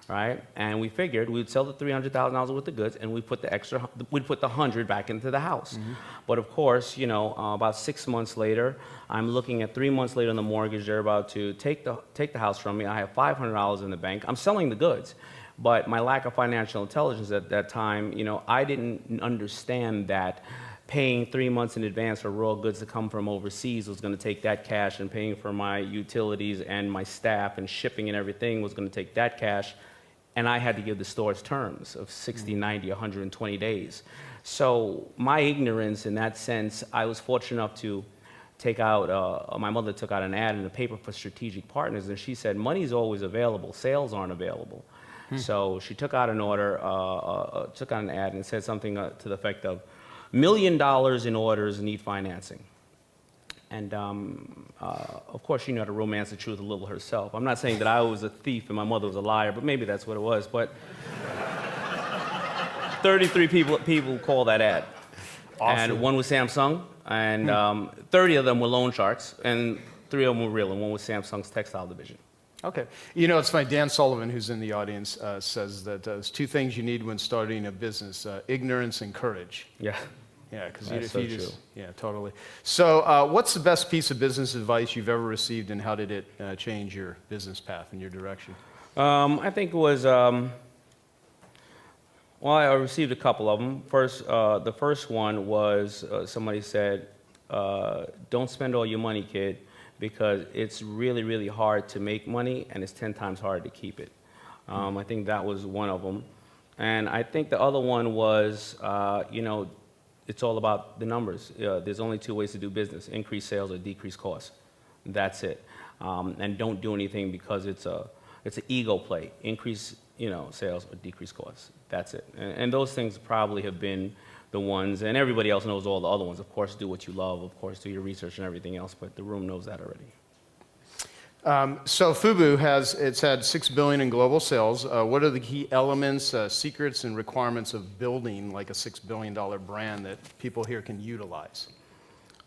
right? And we figured we'd sell the $300,000 worth of goods, and we'd put the 100 back into the house. But of course, you know, about 6 months later, I'm looking at 3 months later on the mortgage. They're about to take the house from me. I have $500 in the bank. I'm selling the goods, but my lack of financial intelligence at that time, you know, I didn't understand that paying 3 months in advance for raw goods to come from overseas was going to take that cash, and paying for my utilities and my staff and shipping and everything was going to take that cash. And I had to give the store's terms of 60, 90, 120 days. So my ignorance in that sense, I was fortunate enough to take out, my mother took out an ad in the paper for strategic partners, and she said, money's always available, sales aren't available. So she took out an order, took out an ad and said something to the effect of, $1 million in orders need financing. And of course, she knew how to romance the truth a little herself. I'm not saying that I was a thief and my mother was a liar, but maybe that's what it was. But 33 people called that ad. Awesome. And one was Samsung, and 30 of them were loan sharks, and 3 of them were real, and one was Samsung's textile division. Okay. You know, it's funny, Dan Sullivan, who's in the audience, says that there's 2 things you need when starting a business, ignorance and courage. Yeah. Yeah, because That's if you so just, true. yeah, totally. So what's the best piece of business advice you've ever received, and how did it change your business path and your direction? I think it was, well, I received a couple of them. First, the first one was somebody said, don't spend all your money, kid, because it's really, really hard to make money, and it's 10 times harder to keep it. I think that was one of them. And I think the other one was, you know, it's all about the numbers. There's only 2 ways to do business: increase sales or decrease costs. That's it. And don't do anything because it's an ego play. Increase, you know, sales or decrease costs. That's it. And those things probably have been the ones, and everybody else knows all the other ones. Of course, do what you love. Of course, do your research and everything else, but the room knows that already. So Fubu it's had $6 billion in global sales. What are the key elements, secrets, and requirements of building like a $6 billion brand that people here can utilize?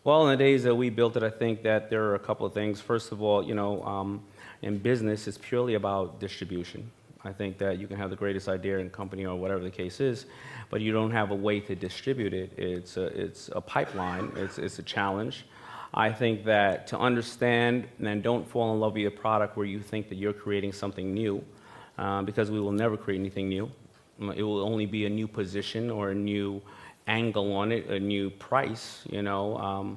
Well, in the days that we built it, I think that there are a couple of things. First of all, you know, in business, it's purely about distribution. I think that you can have the greatest idea in company or whatever the case is, but you don't have a way to distribute it. It's a pipeline. It's a challenge. I think that to understand and don't fall in love with your product where you think that you're creating something new, because we will never create anything new. It will only be a new position or a new angle on it, a new price. You know,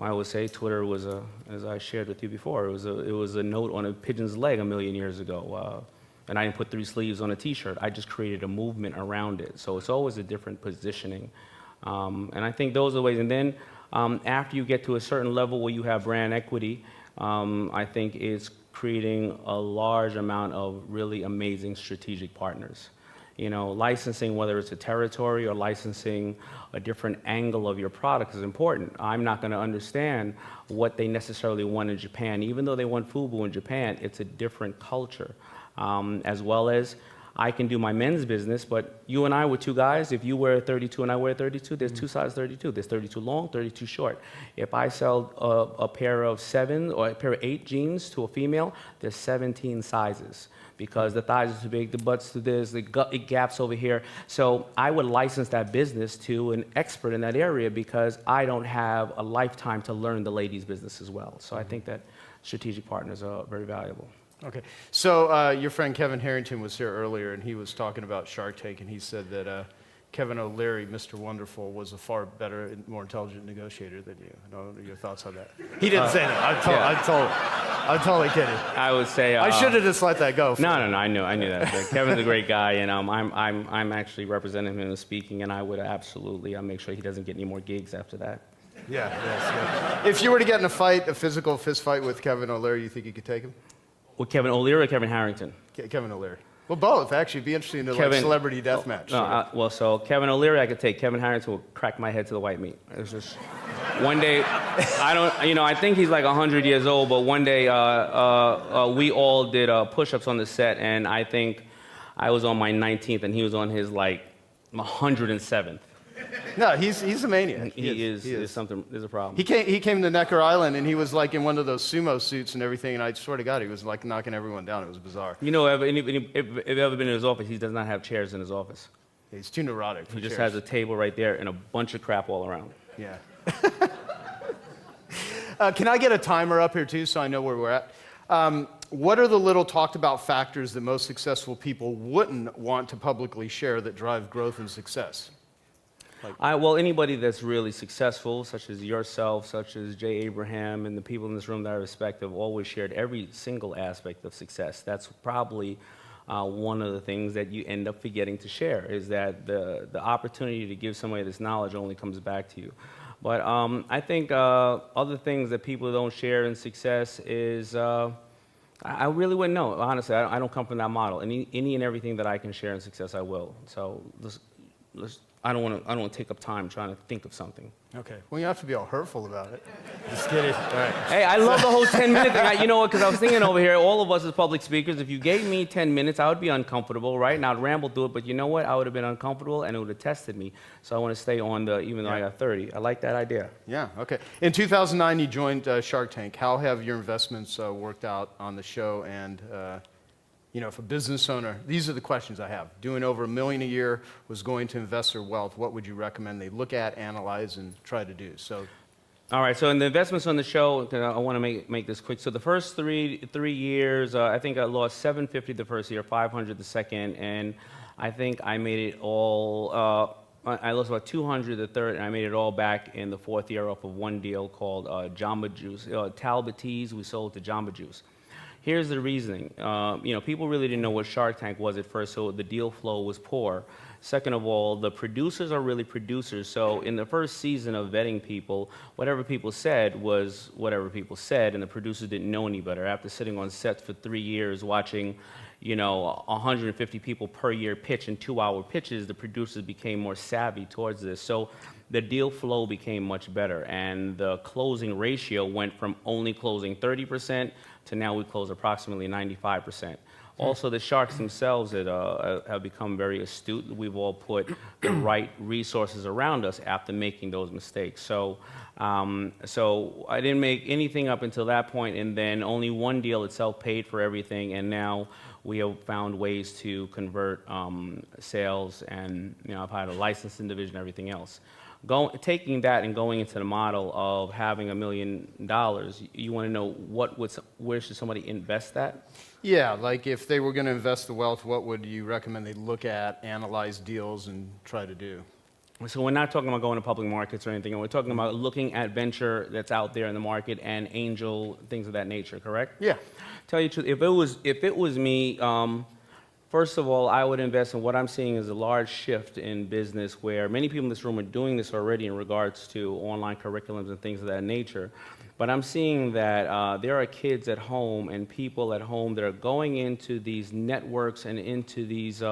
I always say Twitter was as I shared with you before, it was a note on a pigeon's leg 1,000,000 years ago, and I didn't put 3 sleeves on a T-shirt. I just created a movement around it. So it's always a different positioning, and I think those are the ways. And then after you get to a certain level where you have brand equity, I think it's creating a large amount of really amazing strategic partners. You know, licensing, whether it's a territory or licensing a different angle of your product, is important. I'm not going to understand what they necessarily want in Japan. Even though they want Fubu in Japan, it's a different culture. As well as I can do my men's business, but you and I were 2 guys. If you wear 32 and I wear 32, there's 2 sizes 32. There's 32 long, 32 short. If I sell a pair of 7 or a pair of 8 jeans to a female, there's 17 sizes because the thighs are too big, the butt's too this, it gaps over here. So I would license that business to an expert in that area because I don't have a lifetime to learn the ladies' business as well. So I think that strategic partners are very valuable. Okay, so your friend Kevin Harrington was here earlier, and he was talking about Shark Tank, and he said that Kevin O'Leary, Mr. Wonderful, was a far better and more intelligent negotiator than you. I don't know your thoughts on that. He didn't say that. I'm totally kidding. I would say I should have just let that go. No, I knew that. But Kevin's a great guy, and I'm actually representing him in speaking, and I would absolutely make sure he doesn't get any more gigs after that. Yeah, yes. If you were to get in a fight, a physical fist fight with Kevin O'Leary, you think you could take him? With Kevin O'Leary or Kevin Harrington? Kevin O'Leary. Well, both, actually. It'd be interesting to like celebrity death match. Well, so Kevin O'Leary I could take. Kevin Harrington will crack my head to the white meat. It's just, one day, I think he's like 100 years old, but one day we all did push-ups on the set, and I think I was on my 19th, and he was on his like 107th. No, he's a maniac. He is. There's a problem. He came to Necker Island, and he was like in one of those sumo suits and everything, and I swear to God, he was like knocking everyone down. It was bizarre. You know, if you've ever been in his office, he does not have chairs in his office. He's too neurotic for He just chairs. has a table right there and a bunch of crap all around. Yeah. Can I get a timer up here too, so I know where we're at? What are the little talked about factors that most successful people wouldn't want to publicly share that drive growth and success? Well, anybody that's really successful, such as yourself, such as Jay Abraham, and the people in this room that I respect, have always shared every single aspect of success. That's probably one of the things that you end up forgetting to share, is that the opportunity to give somebody this knowledge only comes back to you. But I think other things that people don't share in success is, I really wouldn't know. Honestly, I don't come from that model. Any and everything that I can share in success, I will. So I don't want to take up time trying to think of something. Okay. Well, you have to be all hurtful about it. Just kidding. All right. Hey, I love the whole 10-minute thing. You know what? Because I was thinking over here, all of us as public speakers, if you gave me 10 minutes, I would be uncomfortable, right? And I'd ramble through it. But you know what? I would have been uncomfortable, and it would have tested me. So I want to stay on even though I got 30. I like that idea. Yeah. Okay. In 2009, you joined Shark Tank. How have your investments worked out on the show? And if a business owner, these are the questions I have. Doing over $1 million a year, was going to invest their wealth, what would you recommend they look at, analyze, and try to do? So, all right. So in the investments on the show, I want to make this quick. So the first three years, I think I lost $750 the first year, $500 the second, and I think I made it all. I lost about $200 the third, and I made it all back in the fourth year off of one deal called Jamba Juice, Talbot Teas. We sold to Jamba Juice. Here's the reasoning. People really didn't know what Shark Tank was at first, so the deal flow was poor. Second of all, the producers are really producers. So in the first season of vetting people, whatever people said was whatever people said, and the producers didn't know any better. After sitting on set for 3 years, watching 150 people per year pitch in 2-hour pitches, the producers became more savvy towards this. So the deal flow became much better, and the closing ratio went from only closing 30% to now we close approximately 95%. Also, the sharks themselves have become very astute. We've all put the right resources around us after making those mistakes. So I didn't make anything up until that point, and then only one deal itself paid for everything, and now we have found ways to convert sales, and I've had a licensing division, everything else. Taking that and going into the model of having $1 million, you want to know where should somebody invest that? yeah, like if they were going to invest the wealth, what would you recommend they look at, analyze deals, and try to do? So we're not talking about going to public markets or anything. We're talking about looking at venture that's out there in the market and angel, things of that nature, correct? Yeah. Tell you the truth, if it was me, first of all, I would invest in what I'm seeing is a large shift in business where many people in this room are doing this already in regards to online curriculums and things of that nature. But I'm seeing that there are kids at home and people at home that are going into these networks and into these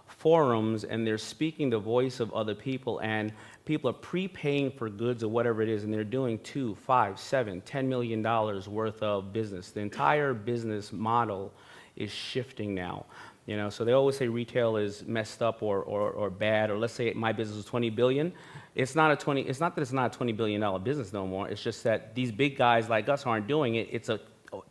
forums, and they're speaking the voice of other people, and people are prepaying for goods or whatever it is, and they're doing $2, $5, $7, $10 million worth of business. The entire business model is shifting now. So they always say retail is messed up or bad, or let's say my business is $20 billion. It's not that it's not a $20 billion business no more. It's just that these big guys like us aren't doing it. It's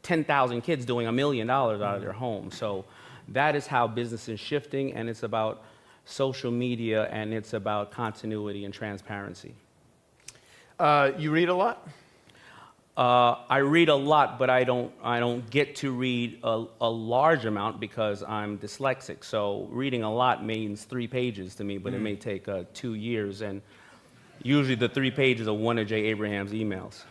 10,000 kids doing $1 million out of their home. So that is how business is shifting, and it's about social media, and it's about continuity and transparency. You read a lot? I read a lot, but I don't get to read a large amount because I'm dyslexic. So reading a lot means 3 pages to me, but it may take 2 years, and usually the 3 pages are one of Jay Abraham's emails.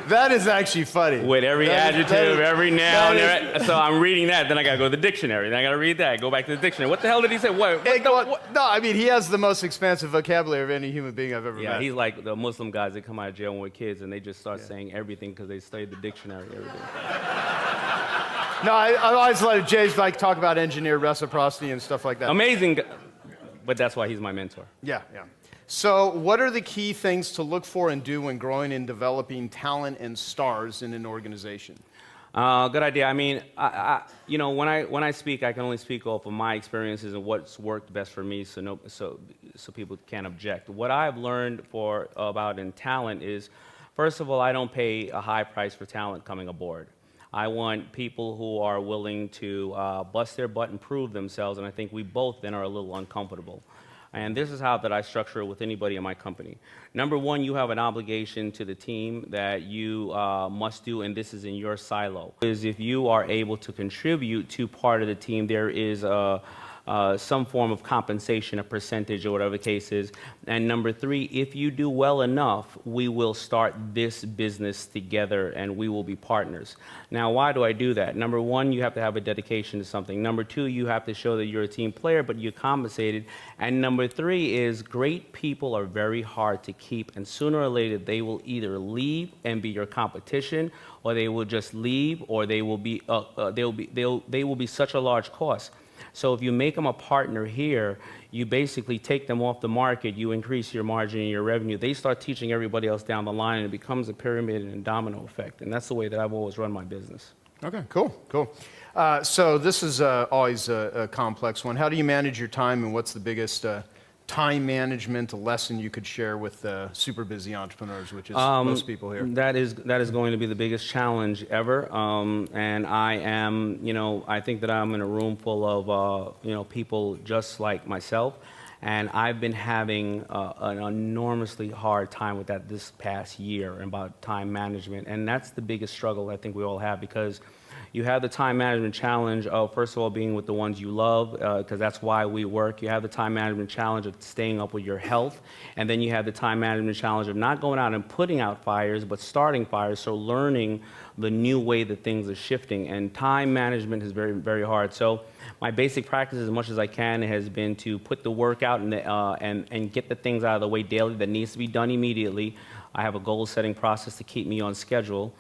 That is actually funny. With every adjective, every noun. So I'm reading that, then I gotta go to the dictionary, then I gotta read that, go back to the dictionary. What the hell did he say? What? No, I mean, he has the most expansive vocabulary of any human being I've ever met. Yeah, he's like the Muslim guys that come out of jail when we're kids, and they just start saying everything because they studied the dictionary every day. No, I always let Jay's talk about engineer reciprocity and stuff like that. Amazing, but that's why he's my mentor. Yeah. So what are the key things to look for and do when growing and developing talent and stars in an organization? Good idea. I mean, when I speak, I can only speak off of my experiences and what's worked best for me, so people can't object. What I've learned about in talent is, first of all, I don't pay a high price for talent coming aboard. I want people who are willing to bust their butt and prove themselves, and I think we both then are a little uncomfortable. And this is how that I structure it with anybody in my company. Number one, you have an obligation to the team that you must do, and this is in your silo. Is if you are able to contribute to part of the team, there is some form of compensation, a percentage or whatever the case is. And number three, if you do well enough, we will start this business together and we will be partners. Now, why do I do that? Number one, you have to have a dedication to something. Number two, you have to show that you're a team player, but you're compensated. And number three is great people are very hard to keep, and sooner or later they will either leave and be your competition, or they will just leave, or they will be such a large cost. So if you make them a partner here, you basically take them off the market, you increase your margin and your revenue. They start teaching everybody else down the line, and it becomes a pyramid and domino effect. And that's the way that I've always run my business. Okay, cool. So this is always a complex one. How do you manage your time, and what's the biggest time management lesson you could share with super busy entrepreneurs, which is most people here? That is going to be the biggest challenge ever. And I am, I think that I'm in a room full of, people just like myself. And I've been having an enormously hard time with that this past year about time management. And that's the biggest struggle I think we all have, because you have the time management challenge of, first of all, being with the ones you love, because that's why we work. You have the time management challenge of staying up with your health. And then you have the time management challenge of not going out and putting out fires, but starting fires, so learning the new way that things are shifting. And time management is very, very hard. So my basic practice, as much as I can, has been to put the work out and get the things out of the way daily that needs to be done immediately. I have a goal-setting process to keep me on schedule.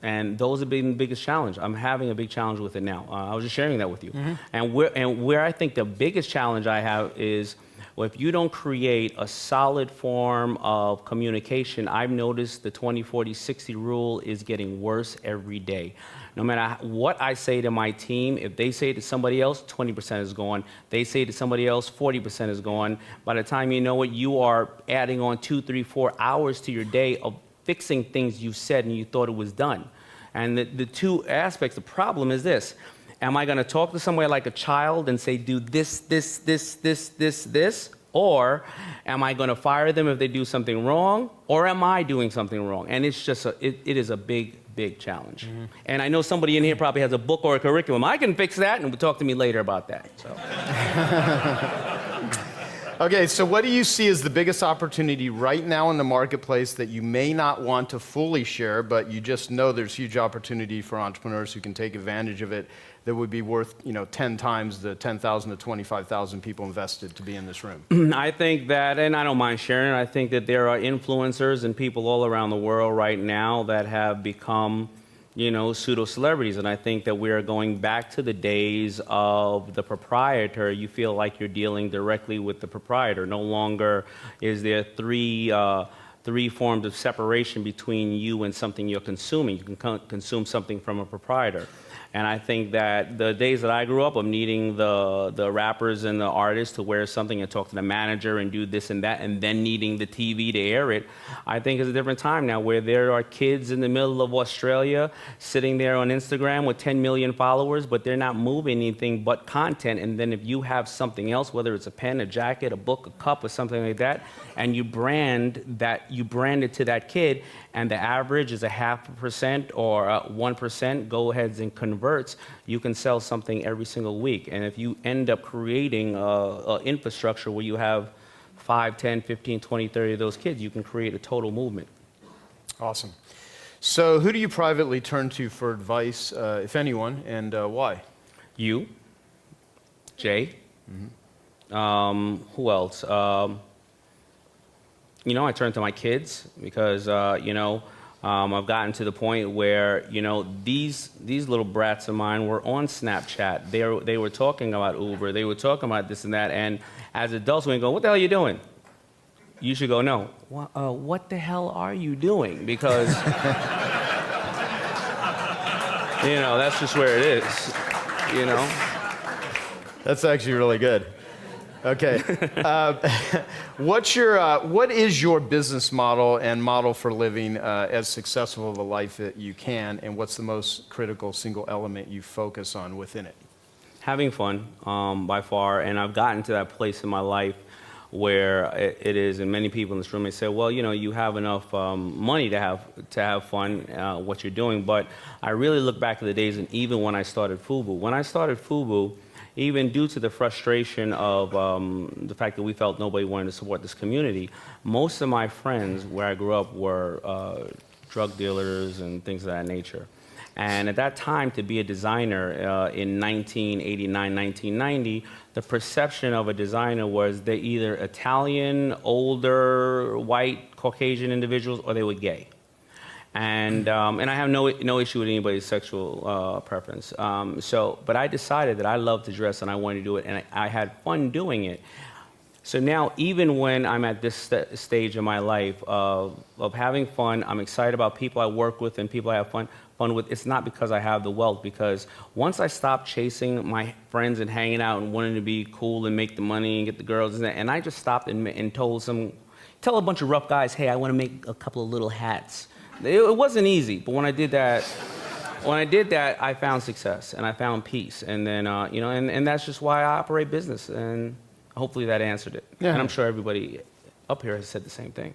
And those have been the biggest challenge. I'm having a big challenge with it now. I was just sharing that with you. Mm-hmm. And where I think the biggest challenge I have is, well, if you don't create a solid form of communication, I've noticed the 20-40-60 rule is getting worse every day. No matter what I say to my team, if they say to somebody else, 20% is gone. They say to somebody else, 40% is gone. By the time you know it, you are adding on 2, 3, 4 hours to your day of fixing things you said and you thought it was done. And the two aspects, the problem is this. Am I going to talk to somebody like a child and say, do this, or am I going to fire them if they do something wrong, or am I doing something wrong? And it's just, it is a big challenge. Mm-hmm. And I know somebody in here probably has a book or a curriculum. I can fix that, and we'll talk to me later about that. So. Okay, so what do you see as the biggest opportunity right now in the marketplace that you may not want to fully share, but you just know there's huge opportunity for entrepreneurs who can take advantage of it, that would be worth 10 times the 10,000 to 25,000 people invested to be in this room? I think that, and I don't mind sharing, I think that there are influencers and people all around the world right now that have become pseudo-celebrities. And I think that we are going back to the days of the proprietor. You feel like you're dealing directly with the proprietor. No longer is there three forms of separation between you and something you're consuming. You can consume something from a proprietor. And I think that the days that I grew up of needing the rappers and the artists to wear something and talk to the manager and do this and that, and then needing the TV to air it, I think is a different time now, where there are kids in the middle of Australia sitting there on Instagram with 10 million followers, but they're not moving anything but content. And then if you have something else, whether it's a pen, a jacket, a book, a cup, or something like that, and you brand it to that kid, and the average is 0.5% or 1%, go ahead and converts, you can sell something every single week. And if you end up creating an infrastructure where you have 5, 10, 15, 20, 30 of those kids, you can create a total movement. Awesome. So who do you privately turn to for advice, if anyone, and why? You, Jay. Mm-hmm. Who else? I turn to my kids because, I've gotten to the point where, these little brats of mine were on Snapchat. They were talking about Uber. They were talking about this and that. And as adults, we go, what the hell are you doing? You should go, no. What the hell are you doing? Because You know, that's just where it is, you know? That's actually really good. Okay. What is your business model and model for living as successful of a life that you can, and what's the most critical single element you focus on within it? Having fun, by far, and I've gotten to that place in my life where it is, and many people in this room may say, well, you know, you have enough money to have fun, what you're doing, but I really look back at the days, and even when I started FUBU, even due to the frustration of the fact that we felt nobody wanted to support this community, most of my friends where I grew up were drug dealers and things of that nature. And at that time, to be a designer in 1989, 1990, the perception of a designer was they're either Italian, older, white, Caucasian individuals, or they were gay. And I have no issue with anybody's sexual preference. But I decided that I love to dress and I wanted to do it, and I had fun doing it. So now, even when I'm at this stage in my life of having fun, I'm excited about people I work with and people I have fun with. It's not because I have the wealth, because once I stopped chasing my friends and hanging out and wanting to be cool and make the money and get the girls, and I just stopped and tell a bunch of rough guys, hey, I want to make a couple of little hats. It wasn't easy, but when I did that, I found success and I found peace, and then you know, and that's just why I operate business, and hopefully that answered it. Yeah. And I'm sure everybody up here has said the same thing.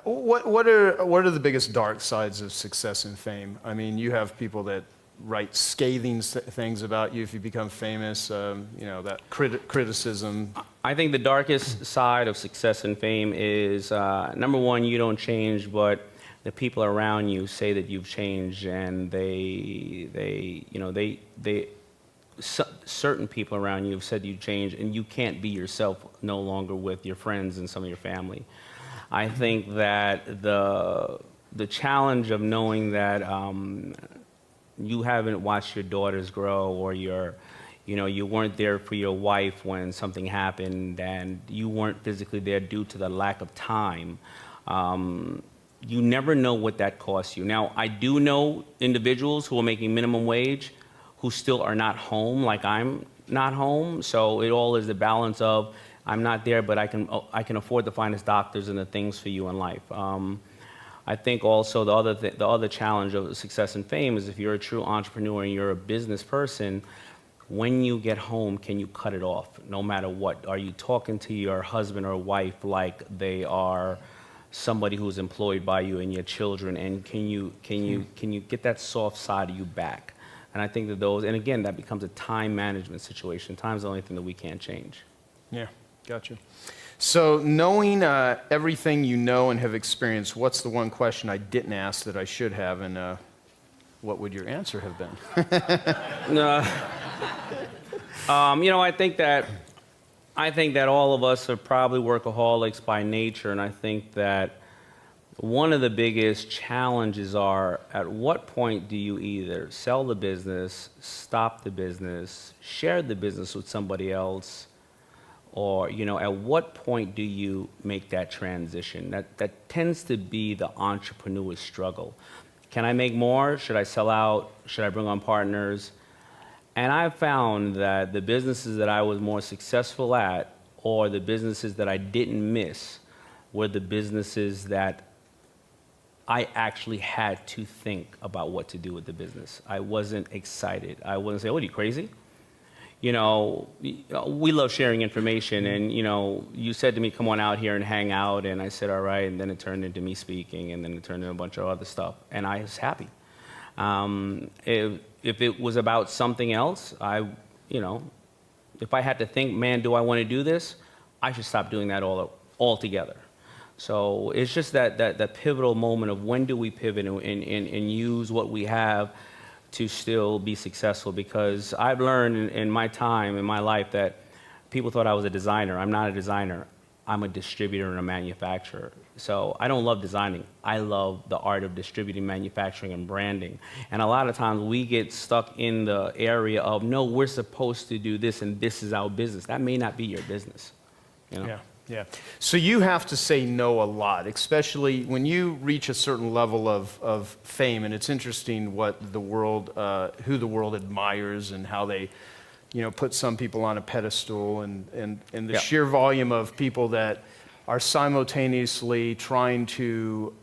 What are the biggest dark sides of success and fame? I mean, you have people that write scathing things about you if you become famous. You know, that criticism. I think the darkest side of success and fame is number one, you don't change, but the people around you say that you've changed, and certain people around you have said you changed, and you can't be yourself no longer with your friends and some of your family. I think that the challenge of knowing that you haven't watched your daughters grow, or you weren't there for your wife when something happened, and you weren't physically there due to the lack of time. You never know what that costs you. Now, I do know individuals who are making minimum wage who still are not home, like I'm not home. So it all is the balance of, I'm not there, but I can afford the finest doctors and the things for you in life. I think also the other challenge of success and fame is, if you're a true entrepreneur and you're a business person, when you get home, can you cut it off? No matter what, are you talking to your husband or wife like they are somebody who's employed by you and your children, and can you get that soft side of you back? And I think that those, and again, that becomes a time management situation. Time's the only thing that we can't change. Yeah, gotcha. So knowing everything you know and have experienced, what's the one question I didn't ask that I should have, and what would your answer have been? You know, I think that all of us are probably workaholics by nature, and I think that one of the biggest challenges are, at what point do you either sell the business, stop the business, share the business with somebody else, or, you know, at what point do you make that transition? That tends to be the entrepreneur's struggle. Can I make more? Should I sell out? Should I bring on partners? And I've found that the businesses that I was more successful at, or the businesses that I didn't miss, were the businesses that I actually had to think about what to do with the business. I wasn't excited. I wouldn't say, "Oh, are you crazy?" You know, we love sharing information, and, you know, you said to me, "Come on out here and hang out," and I said, "All right," and then it turned into me speaking, and then it turned into a bunch of other stuff, and I was happy. If it was about something else, you know, if I had to think, man, do I want to do this? I should stop doing that altogether. So it's just that pivotal moment of, when do we pivot and use what we have to still be successful? Because I've learned in my time, in my life, that people thought I was a designer. I'm not a designer. I'm a distributor and a manufacturer. So I don't love designing. I love the art of distributing, manufacturing, and branding. And a lot of times we get stuck in the area of, no, we're supposed to do this, and this is our business. That may not be your business. You know? Yeah. Yeah. So you have to say no a lot, especially when you reach a certain level of fame. And it's interesting what the world, who the world admires and how they, put some people on a pedestal, and the sheer volume of people that are simultaneously trying to,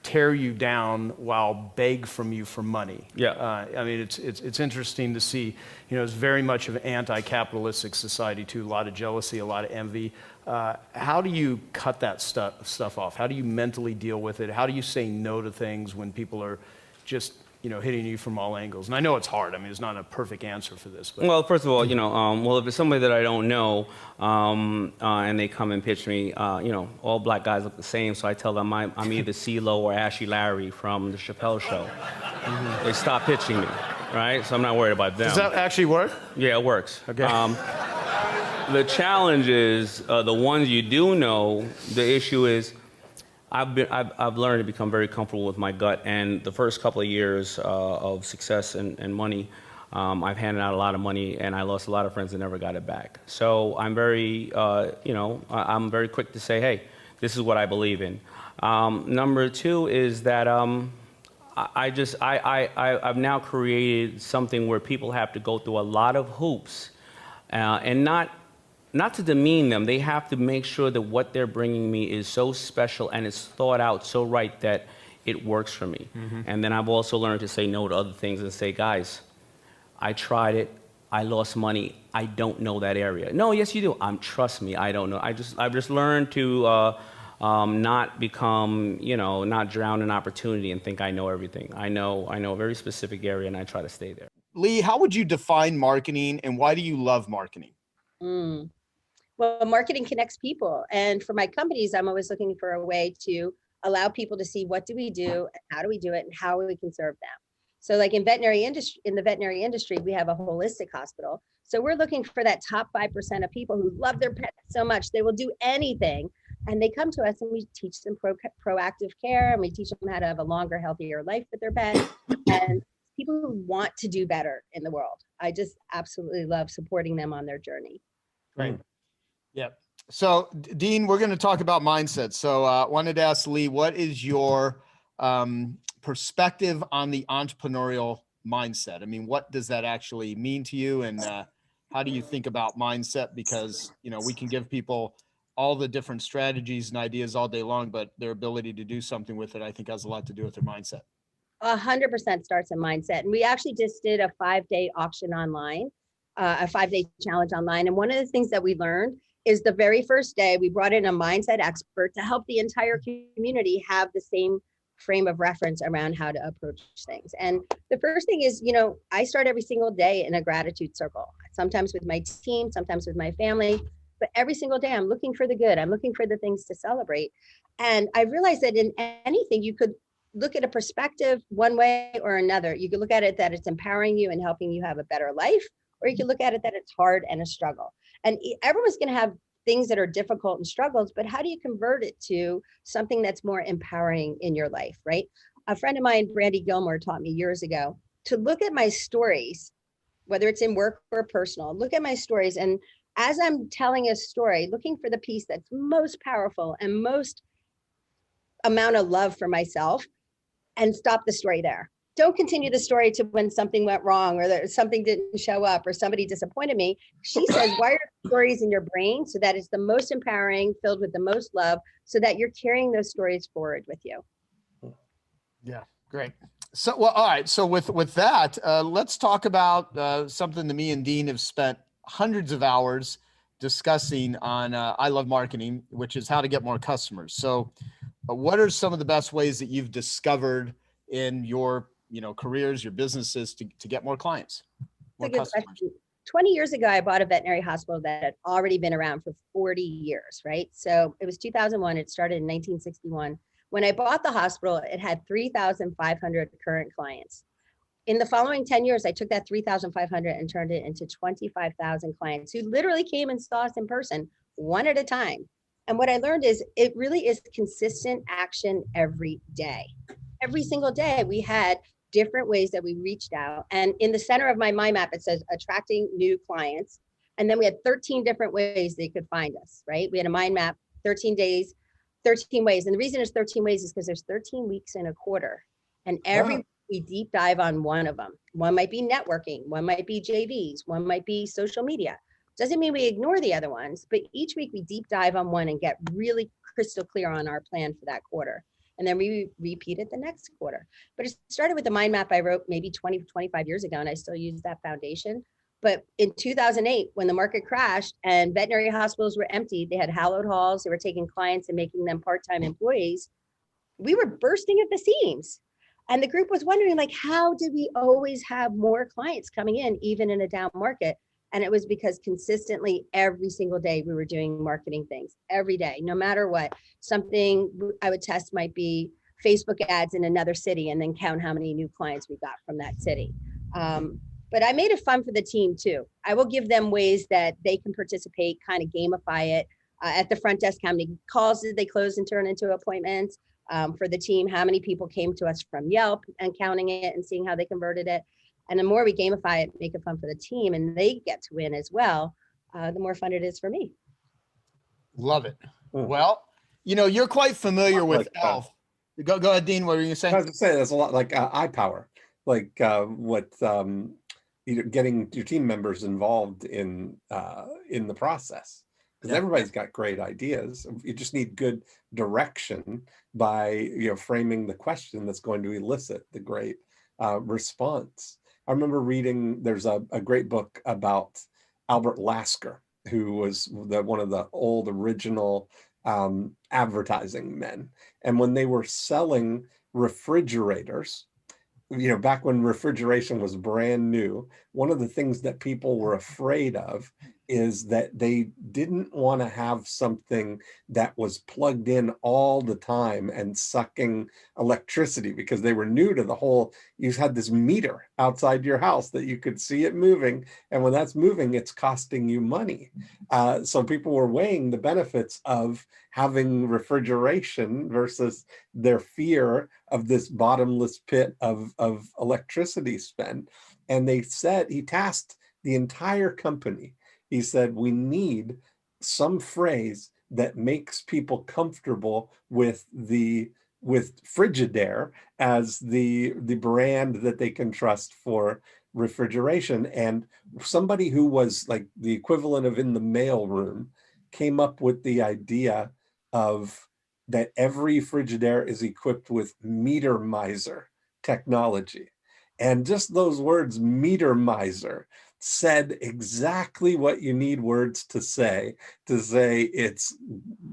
tear you down while beg from you for money. Yeah. I mean, it's interesting to see. It's very much of an anti-capitalistic society too. A lot of jealousy, a lot of envy. How do you cut that stuff off? How do you mentally deal with it? How do you say no to things when people are just hitting you from all angles? And I know it's hard. I mean, there's not a perfect answer for this. But. Well, first of all, if it's somebody that I don't know, and they come and pitch me, all black guys look the same, so I tell them I'm either CeeLo or Ashy Larry from the Chappelle Show. Mm-hmm. They stop pitching me, right? So I'm not worried about them. Does that actually work? Yeah, it works. Okay. The challenge is the ones you do know. The issue is I've learned to become very comfortable with my gut, and the first couple of years of success and money, I've handed out a lot of money, and I lost a lot of friends and never got it back. So I'm very, I'm very quick to say, hey, this is what I believe in. Number two is that I've now created something where people have to go through a lot of hoops, and not to demean them. They have to make sure that what they're bringing me is so special and it's thought out so right that it works for me. Mm-hmm. And then I've also learned to say no to other things and say, guys, I tried it. I lost money. I don't know that area. No, yes, you do. Trust me, I don't know. I've just learned to not become, not drown in opportunity and think I know everything. I know a very specific area, and I try to stay there. Lee, how would you define marketing, and why do you love marketing? Well, marketing connects people. And for my companies, I'm always looking for a way to allow people to see what do we do, and how do we do it, and how we can serve them. So like in the veterinary industry, we have a holistic hospital. So we're looking for that top 5% of people who love their pets so much, they will do anything. And they come to us and we teach them proactive care, and we teach them how to have a longer, healthier life with their pet. And people who want to do better in the world. I just absolutely love supporting them on their journey. Great. Yeah. So Dean, we're going to talk about mindset. So I wanted to ask Lee, what is your perspective on the entrepreneurial mindset? I mean, what does that actually mean to you? And how do you think about mindset? Because, we can give people all the different strategies and ideas all day long, but their ability to do something with it, I think, has a lot to do with their mindset. 100% starts in mindset. And we actually just did a 5-day auction online, a 5-day challenge online. And one of the things that we learned is the very first day we brought in a mindset expert to help the entire community have the same frame of reference around how to approach things. And the first thing is, I start every single day in a gratitude circle, sometimes with my team, sometimes with my family, but every single day I'm looking for the good. I'm looking for the things to celebrate. And I realized that in anything, you could look at a perspective one way or another. You could look at it that it's empowering you and helping you have a better life, or you can look at it that it's hard and a struggle. And everyone's going to have things that are difficult and struggles, but how do you convert it to something that's more empowering in your life, right? A friend of mine, Brandy Gilmore, taught me years ago to look at my stories, whether it's in work or personal, look at my stories. And as I'm telling a story, looking for the piece that's most powerful and most amount of love for myself, and stop the story there. Don't continue the story to when something went wrong or something didn't show up or somebody disappointed me. She says, wire stories in your brain so that it's the most empowering, filled with the most love, so that you're carrying those stories forward with you. Yeah, great. So, well, all right. So with that, let's talk about something that me and Dean have spent hundreds of hours discussing on I Love Marketing, which is how to get more customers. So what are some of the best ways that you've discovered in your careers, your businesses to get more clients? More That's a good question. 20 years ago, I bought a veterinary hospital that had already been around for 40 years, right? So it was 2001. It started in 1961. When I bought the hospital, it had 3,500 current clients. In the following 10 years, I took that 3,500 and turned it into 25,000 clients who literally came and saw us in person, one at a time. And what I learned is it really is consistent action every day. Every single day, we had different ways that we reached out. And in the center of my mind map, it says attracting new clients. And then we had 13 different ways they could find us, right? We had a mind map, 13 days, 13 ways. And the reason it's 13 ways is because there's 13 weeks in a quarter. And every week we deep dive on one of them. One might be networking, one might be JVs, one might be social media. Doesn't mean we ignore the other ones, but each week we deep dive on one and get really crystal clear on our plan for that quarter. And then we repeat it the next quarter. But it started with the mind map I wrote maybe 20, 25 years ago, and I still use that foundation. But in 2008, when the market crashed and veterinary hospitals were empty, they had hallowed halls, they were taking clients and making them part-time employees. We were bursting at the seams. And the group was wondering, like, how did we always have more clients coming in, even in a down market? And it was because consistently every single day we were doing marketing things every day, no matter what. Something I would test might be Facebook ads in another city and then count how many new clients we got from that city. But I made it fun for the team too. I will give them ways that they can participate, kind of gamify it. At the front desk, how many calls did they close and turn into appointments? For the team, how many people came to us from Yelp and counting it and seeing how they converted it. And the more we gamify it, make it fun for the team, and they get to win as well, the more fun it is for me. Love it. Well, you know, you're quite familiar with ELF. Go ahead, Dean. What were you saying? I was going to say there's a lot like iPower, like getting your team members involved in the process, because everybody's got great ideas. You just need good direction by framing the question that's going to elicit the great response. I remember reading, there's a great book about Albert Lasker, who was one of the old original advertising men. And when they were selling refrigerators, back when refrigeration was brand new, one of the things that people were afraid of is that they didn't want to have something that was plugged in all the time and sucking electricity, because they were new to the whole, you had this meter outside your house that you could see it moving. And when that's moving, it's costing you money. So people were weighing the benefits of having refrigeration versus their fear of this bottomless pit of electricity spend. And he tasked the entire company. He said, we need some phrase that makes people comfortable with Frigidaire as the brand that they can trust for refrigeration. And somebody who was like the equivalent of in the mailroom came up with the idea of that every Frigidaire is equipped with meter miser technology. And just those words, meter miser, said exactly what you need words to say it's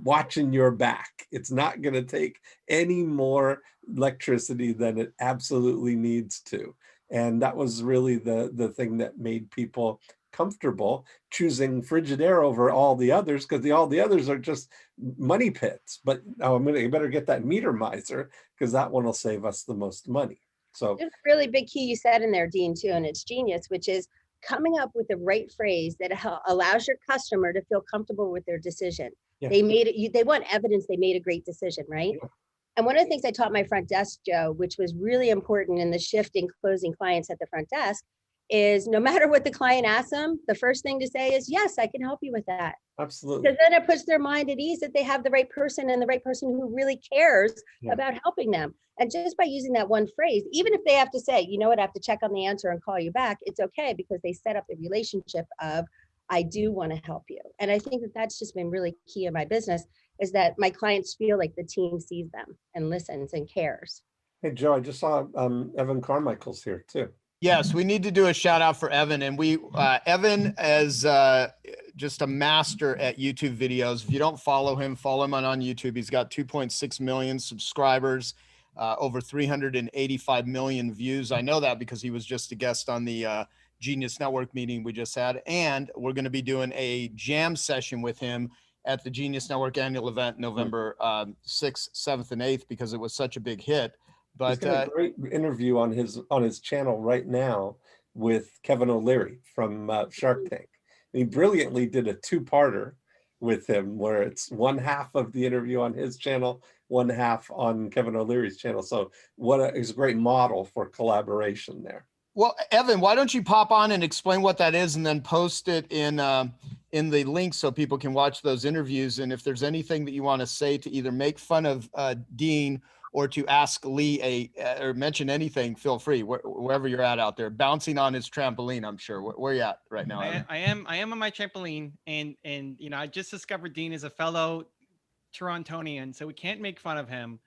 watching your back. It's not going to take any more electricity than it absolutely needs to. And that was really the thing that made people comfortable choosing Frigidaire over all the others, because all the others are just money pits. But you better get that meter miser, because that one will save us the most money. So there's a really big key you said in there, Dean, too, and it's genius, which is coming up with the right phrase that allows your customer to feel comfortable with their decision. Yeah. They want evidence they made a great decision, right? Yeah. And one of the things I taught my front desk, Joe, which was really important in the shift in closing clients at the front desk, is no matter what the client asks them, the first thing to say is, yes, I can help you with that. Absolutely. Because then it puts their mind at ease that they have the right person, and the right person who really cares about helping them. And just by using that one phrase, even if they have to say, you know what, I have to check on the answer and call you back, it's okay, because they set up the relationship of, I do want to help you. And I think that that's just been really key in my business, is that my clients feel like the team sees them and listens and cares. Hey, Joe, I just saw Evan Carmichael's here too. Yes, we need to do a shout out for Evan. And Evan is just a master at YouTube videos. If you don't follow him on YouTube. He's got 2.6 million subscribers, over 385 million views. I know that because he was just a guest on the Genius Network meeting we just had. And we're going to be doing a jam session with him at the Genius Network annual event, November 6th, 7th, and 8th, because it was such a big hit. But he's got a great interview on his channel right now with Kevin O'Leary from Shark Tank. And he brilliantly did a two-parter with him, where it's one half of the interview on his channel, one half on Kevin O'Leary's channel. So it's a great model for collaboration there. Well, Evan, why don't you pop on and explain what that is, and then post it in the link so people can watch those interviews. And if there's anything that you want to say to either make fun of Dean or to ask Lee or mention anything, feel free, wherever you're at out there, bouncing on his trampoline. I'm sure. Where you at right now, Evan? I am on my trampoline, and you know, I just discovered Dean is a fellow Torontonian, so we can't make fun of him.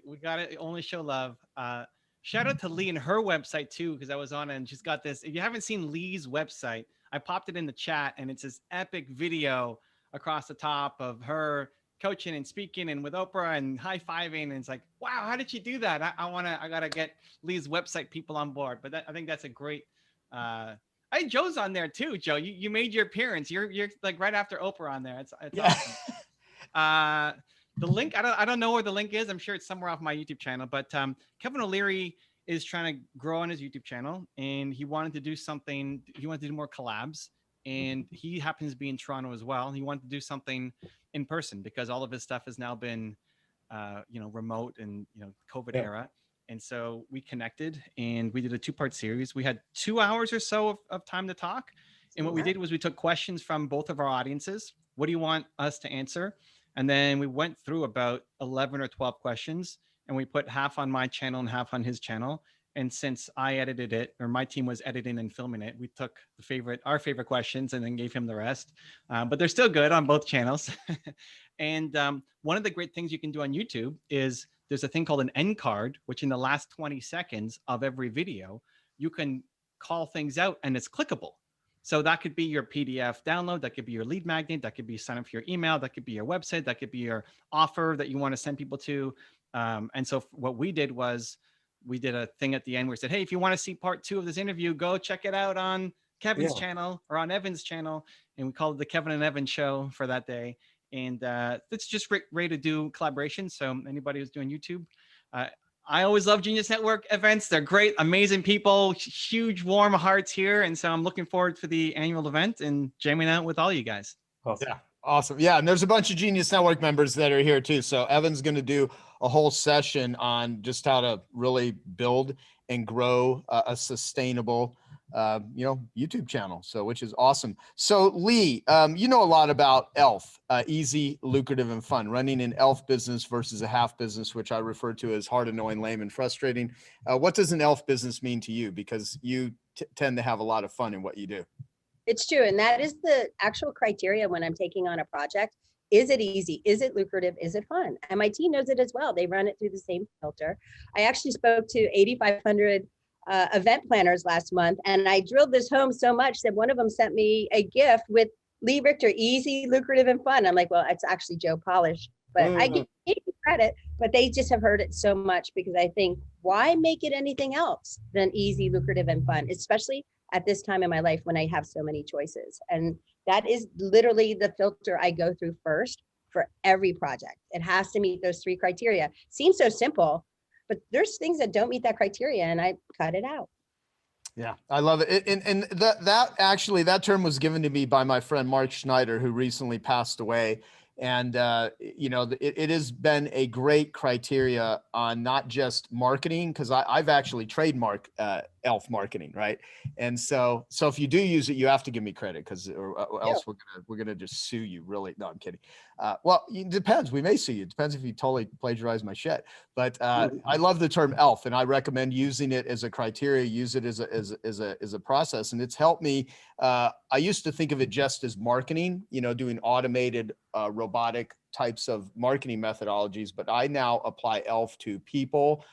We gotta only show love. Shout out to Lee and her website too, because I was on it and she's got this. If you haven't seen Lee's website, I popped it in the chat, and it's this epic video across the top of her coaching and speaking and with Oprah and high-fiving. And it's like, wow, how did she do that? I gotta get Lee's website people on board. But I think that's a great. Hey, Joe's on there too. Joe, you made your appearance. You're like right after Oprah on there. It's Yeah. awesome. The link, I don't know where the link is. I'm sure it's somewhere off my YouTube channel, but Kevin O'Leary is trying to grow on his YouTube channel, and he wanted to do something. He wanted to do more collabs, and he happens to be in Toronto as well. He wanted to do something in person because all of his stuff has now been, remote and, COVID era. And so we connected and we did a 2-part series. We had 2 hours or so of time to talk. And what we did was we took questions from both of our audiences. What do you want us to answer? And then we went through about 11 or 12 questions, and we put half on my channel and half on his channel. And since I edited it, or my team was editing and filming it, we took our favorite questions and then gave him the rest. But they're still good on both channels. And one of the great things you can do on YouTube is there's a thing called an end card, which in the last 20 seconds of every video, you can call things out and it's clickable. So that could be your PDF download, that could be your lead magnet, that could be sign up for your email, that could be your website, that could be your offer that you want to send people to. And so what we did was we did a thing at the end where we said, hey, if you want to see part 2 of this interview, go check it out on Kevin's channel or on Evan's channel. And we called it the Kevin and Evan show for that day. And it's just ready to do collaboration. So anybody who's doing YouTube, I always love Genius Network events. They're great, amazing people, huge, warm hearts here. And so I'm looking forward to the annual event and jamming out with all you guys. Awesome. Yeah, awesome. Yeah, and there's a bunch of Genius Network members that are here too. So Evan's going to do a whole session on just how to really build and grow a sustainable YouTube channel. So, which is awesome. So Lee, you know a lot about ELF, easy, lucrative, and fun, running an ELF business versus a half business, which I refer to as hard, annoying, lame, and frustrating. What does an ELF business mean to you? Because you tend to have a lot of fun in what you do. It's true. And that is the actual criteria when I'm taking on a project. Is it easy? Is it lucrative? Is it fun? And my team knows it as well. They run it through the same filter. I actually spoke to 8,500 event planners last month, and I drilled this home so much that one of them sent me a gift with Lee Richter, easy, lucrative, and fun. I'm like, well, it's actually Joe Polish, but I give you credit, but they just have heard it so much because I think, why make it anything else than easy, lucrative, and fun, especially at this time in my life when I have so many choices. And that is literally the filter I go through first for every project. It has to meet those 3 criteria. Seems so simple, but there's things that don't meet that criteria and I cut it out. Yeah, I love it. And that term was given to me by my friend Mark Schneider, who recently passed away. And, it has been a great criteria on not just marketing, because I've actually trademarked ELF marketing, right? And so if you do use it, you have to give me credit, because or else we're gonna just sue you. Really? No, I'm kidding. Well, it depends. We may sue you. It depends if you totally plagiarize my shit. But I love the term ELF, and I recommend using it as a criteria. Use it as a process, and it's helped me. I used to think of it just as marketing, doing automated robotic types of marketing methodologies, but I now apply ELF to people,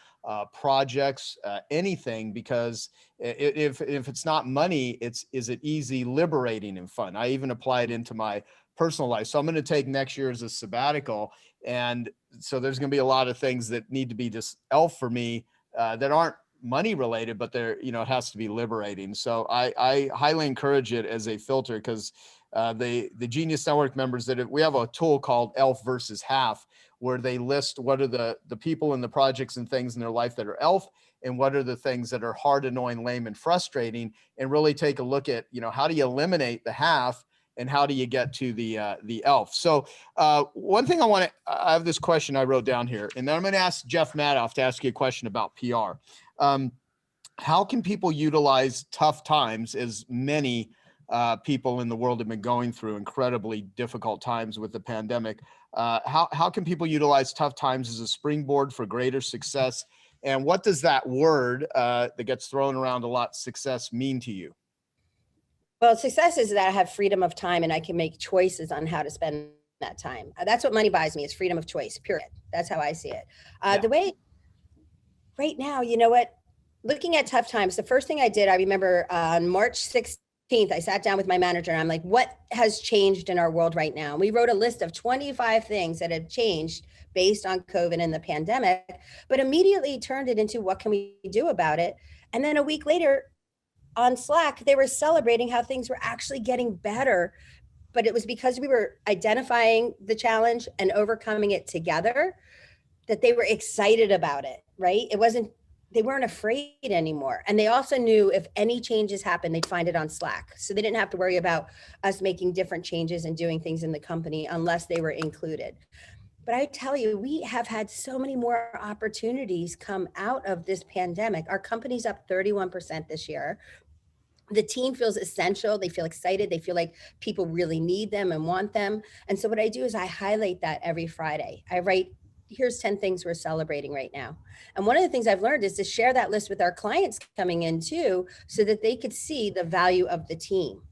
projects, anything, because if it's not money, is it easy, liberating, and fun? I even apply it into my personal life. So I'm going to take next year as a sabbatical. And so there's going to be a lot of things that need to be just ELF for me that aren't money related, but they're, it has to be liberating. So I highly encourage it as a filter, because the Genius Network members, we have a tool called ELF versus half, where they list what are the people and the projects and things in their life that are ELF, and what are the things that are hard, annoying, lame, and frustrating, and really take a look at, how do you eliminate the half and how do you get to the ELF? So one thing I have this question I wrote down here, and then I'm going to ask Jeff Madoff to ask you a question about PR. how can people utilize tough times, as many people in the world have been going through incredibly difficult times with the pandemic? How can people utilize tough times as a springboard for greater success? And what does that word that gets thrown around a lot, success, mean to you? Well, success is that I have freedom of time and I can make choices on how to spend that time. That's what money buys me, is freedom of choice, period. That's how I see it. The way right now, you know what? Looking at tough times, the first thing I did, I remember on March 16th, I sat down with my manager and I'm like, what has changed in our world right now? And we wrote a list of 25 things that had changed based on COVID and the pandemic, but immediately turned it into what can we do about it? And then a week later on Slack, they were celebrating how things were actually getting better, but it was because we were identifying the challenge and overcoming it together that they were excited about it, right? They weren't afraid anymore. And they also knew if any changes happened, they'd find it on Slack. So they didn't have to worry about us making different changes and doing things in the company unless they were included. But I tell you, we have had so many more opportunities come out of this pandemic. Our company's up 31% this year. The team feels essential. They feel excited. They feel like people really need them and want them. And so what I do is I highlight that every Friday. I write, here's 10 things we're celebrating right now. And one of the things I've learned is to share that list with our clients coming in too, so that they could see the value of the team.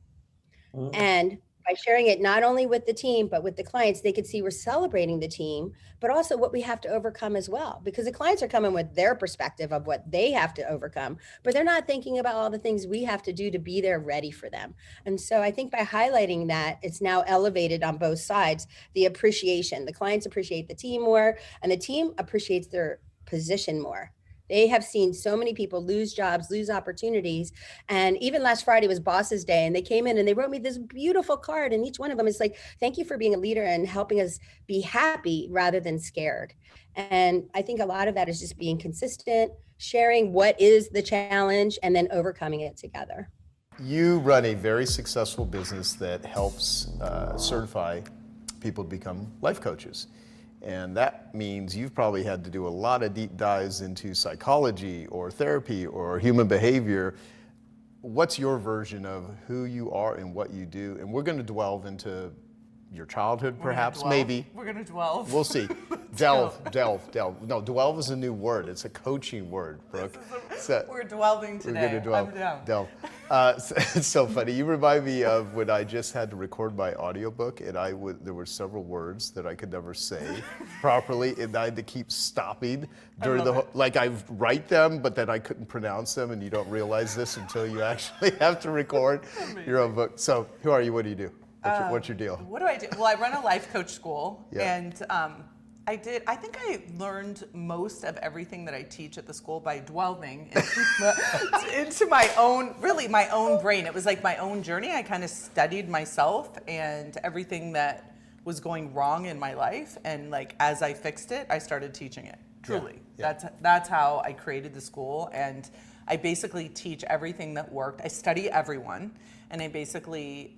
And by sharing it not only with the team, but with the clients, they could see we're celebrating the team, but also what we have to overcome as well. Because the clients are coming with their perspective of what they have to overcome, but they're not thinking about all the things we have to do to be there ready for them. And so I think by highlighting that, it's now elevated on both sides, the appreciation. The clients appreciate the team more, and the team appreciates their position more. They have seen so many people lose jobs, lose opportunities. And even last Friday was Boss's Day, and they came in and they wrote me this beautiful card. And each one of them is like, thank you for being a leader and helping us be happy rather than scared. And I think a lot of that is just being consistent, sharing what is the challenge, and then overcoming it together. You run a very successful business that helps certify people to become life coaches. And that means you've probably had to do a lot of deep dives into psychology or therapy or human behavior. What's your version of who you are and what you do? And we're going to delve into your childhood, perhaps, maybe. We're going to delve. We'll see. Delve. No, delve is a new word. It's a coaching word, Brooke. We're delving today. We're going to delve. I'm down. Delve. It's so funny. You remind me of when I just had to record my audiobook, and there were several words that I could never say properly, and I had to keep stopping during like I write them, but then I couldn't pronounce them, and you don't realize this until you actually have to record your own book. So, who are you? What do you do? What's your deal? What do I do? Well, I run a life coach school, and I think I learned most of everything that I teach at the school by delving into my own brain. It was like my own journey. I kind of studied myself and everything that was going wrong in my life, and like as I fixed it, I started teaching it. Truly, that's how I created the school, and I basically teach everything that worked. I study everyone, and I basically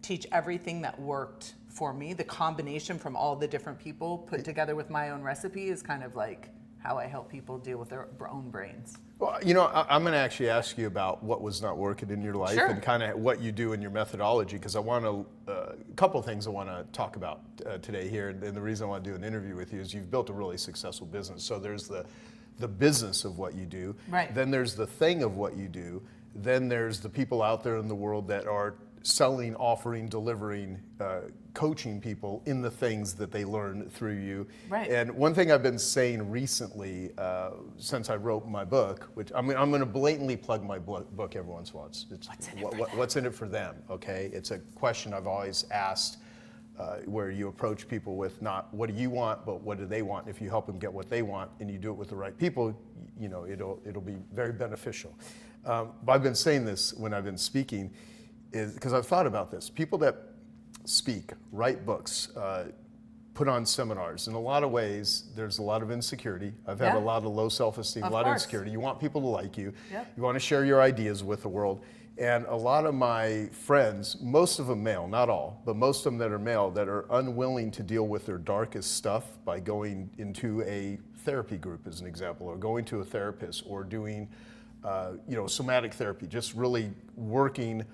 teach everything that worked for me. The combination from all the different people put together with my own recipe is kind of like how I help people deal with their own brains. Well, you know, I'm going to actually ask you about what was not working in your life and kind of what you do in your methodology, because I want to, a couple of things I want to talk about today here. And the reason I want to do an interview with you is you've built a really successful business. So there's the business of what you do. Right. Then there's the thing of what you do. Then there's the people out there in the world that are selling, offering, delivering, coaching people in the things that they learn through you. Right. And one thing I've been saying recently, since I wrote my book, which I'm going to blatantly plug my book every once in a while. What's in it for them? Okay, it's a question I've always asked, where you approach people with not what do you want, but what do they want. If you help them get what they want and you do it with the right people, you know it'll be very beneficial. But I've been saying this when I've been speaking, is because I've thought about this. People that speak, write books, put on seminars, in a lot of ways, there's a lot of insecurity. I've had a lot of low self-esteem, a lot of insecurity. You want people to like you. Yep. You want to share your ideas with the world. And a lot of my friends, most of them male, not all, but most of them that are male, that are unwilling to deal with their darkest stuff by going into a therapy group, as an example, or going to a therapist, or doing somatic therapy, just really working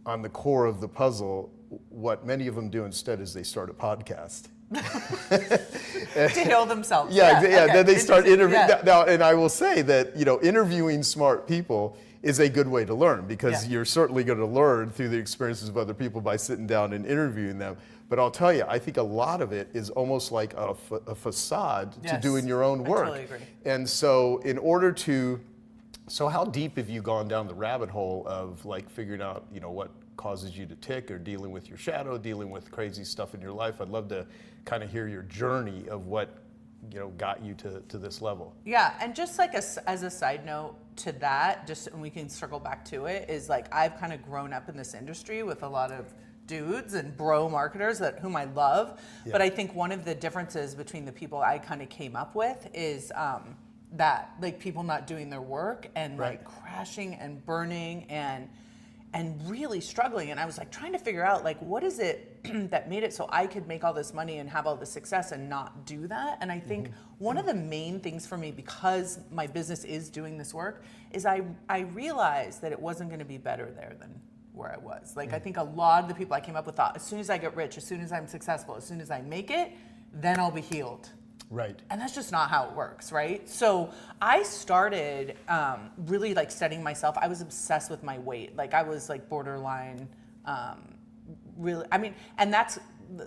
on the core of the puzzle. What many of them do instead is they start a podcast. To heal themselves. Yeah. Okay. Then they start interviewing. Yeah. Now, and I will say that, interviewing smart people is a good way to learn, because you're certainly going to learn through the experiences of other people by sitting down and interviewing them. But I'll tell you, I think a lot of it is almost like a facade to doing your own work. I totally agree. And so so how deep have you gone down the rabbit hole of like figuring out, what causes you to tick, or dealing with your shadow, dealing with crazy stuff in your life? I'd love to kind of hear your journey of what, got you to this level. Yeah, and just like as a side note to that, and we can circle back to it, is like I've kind of grown up in this industry with a lot of dudes and bro marketers whom I love. Yeah. But I think one of the differences between the people I kind of came up with is that like people not doing their work and like crashing and burning and really struggling. And I was like trying to figure out like, what is it that made it so I could make all this money and have all this success and not do that? And I think one of the main things for me, because my business is doing this work, is I realized that it wasn't going to be better there than where I was. Like I think a lot of the people I came up with thought, as soon as I get rich, as soon as I'm successful, as soon as I make it, then I'll be healed. Right. And that's just not how it works, right? So I started really like studying myself. I was obsessed with my weight. Like I was like borderline, really, and that's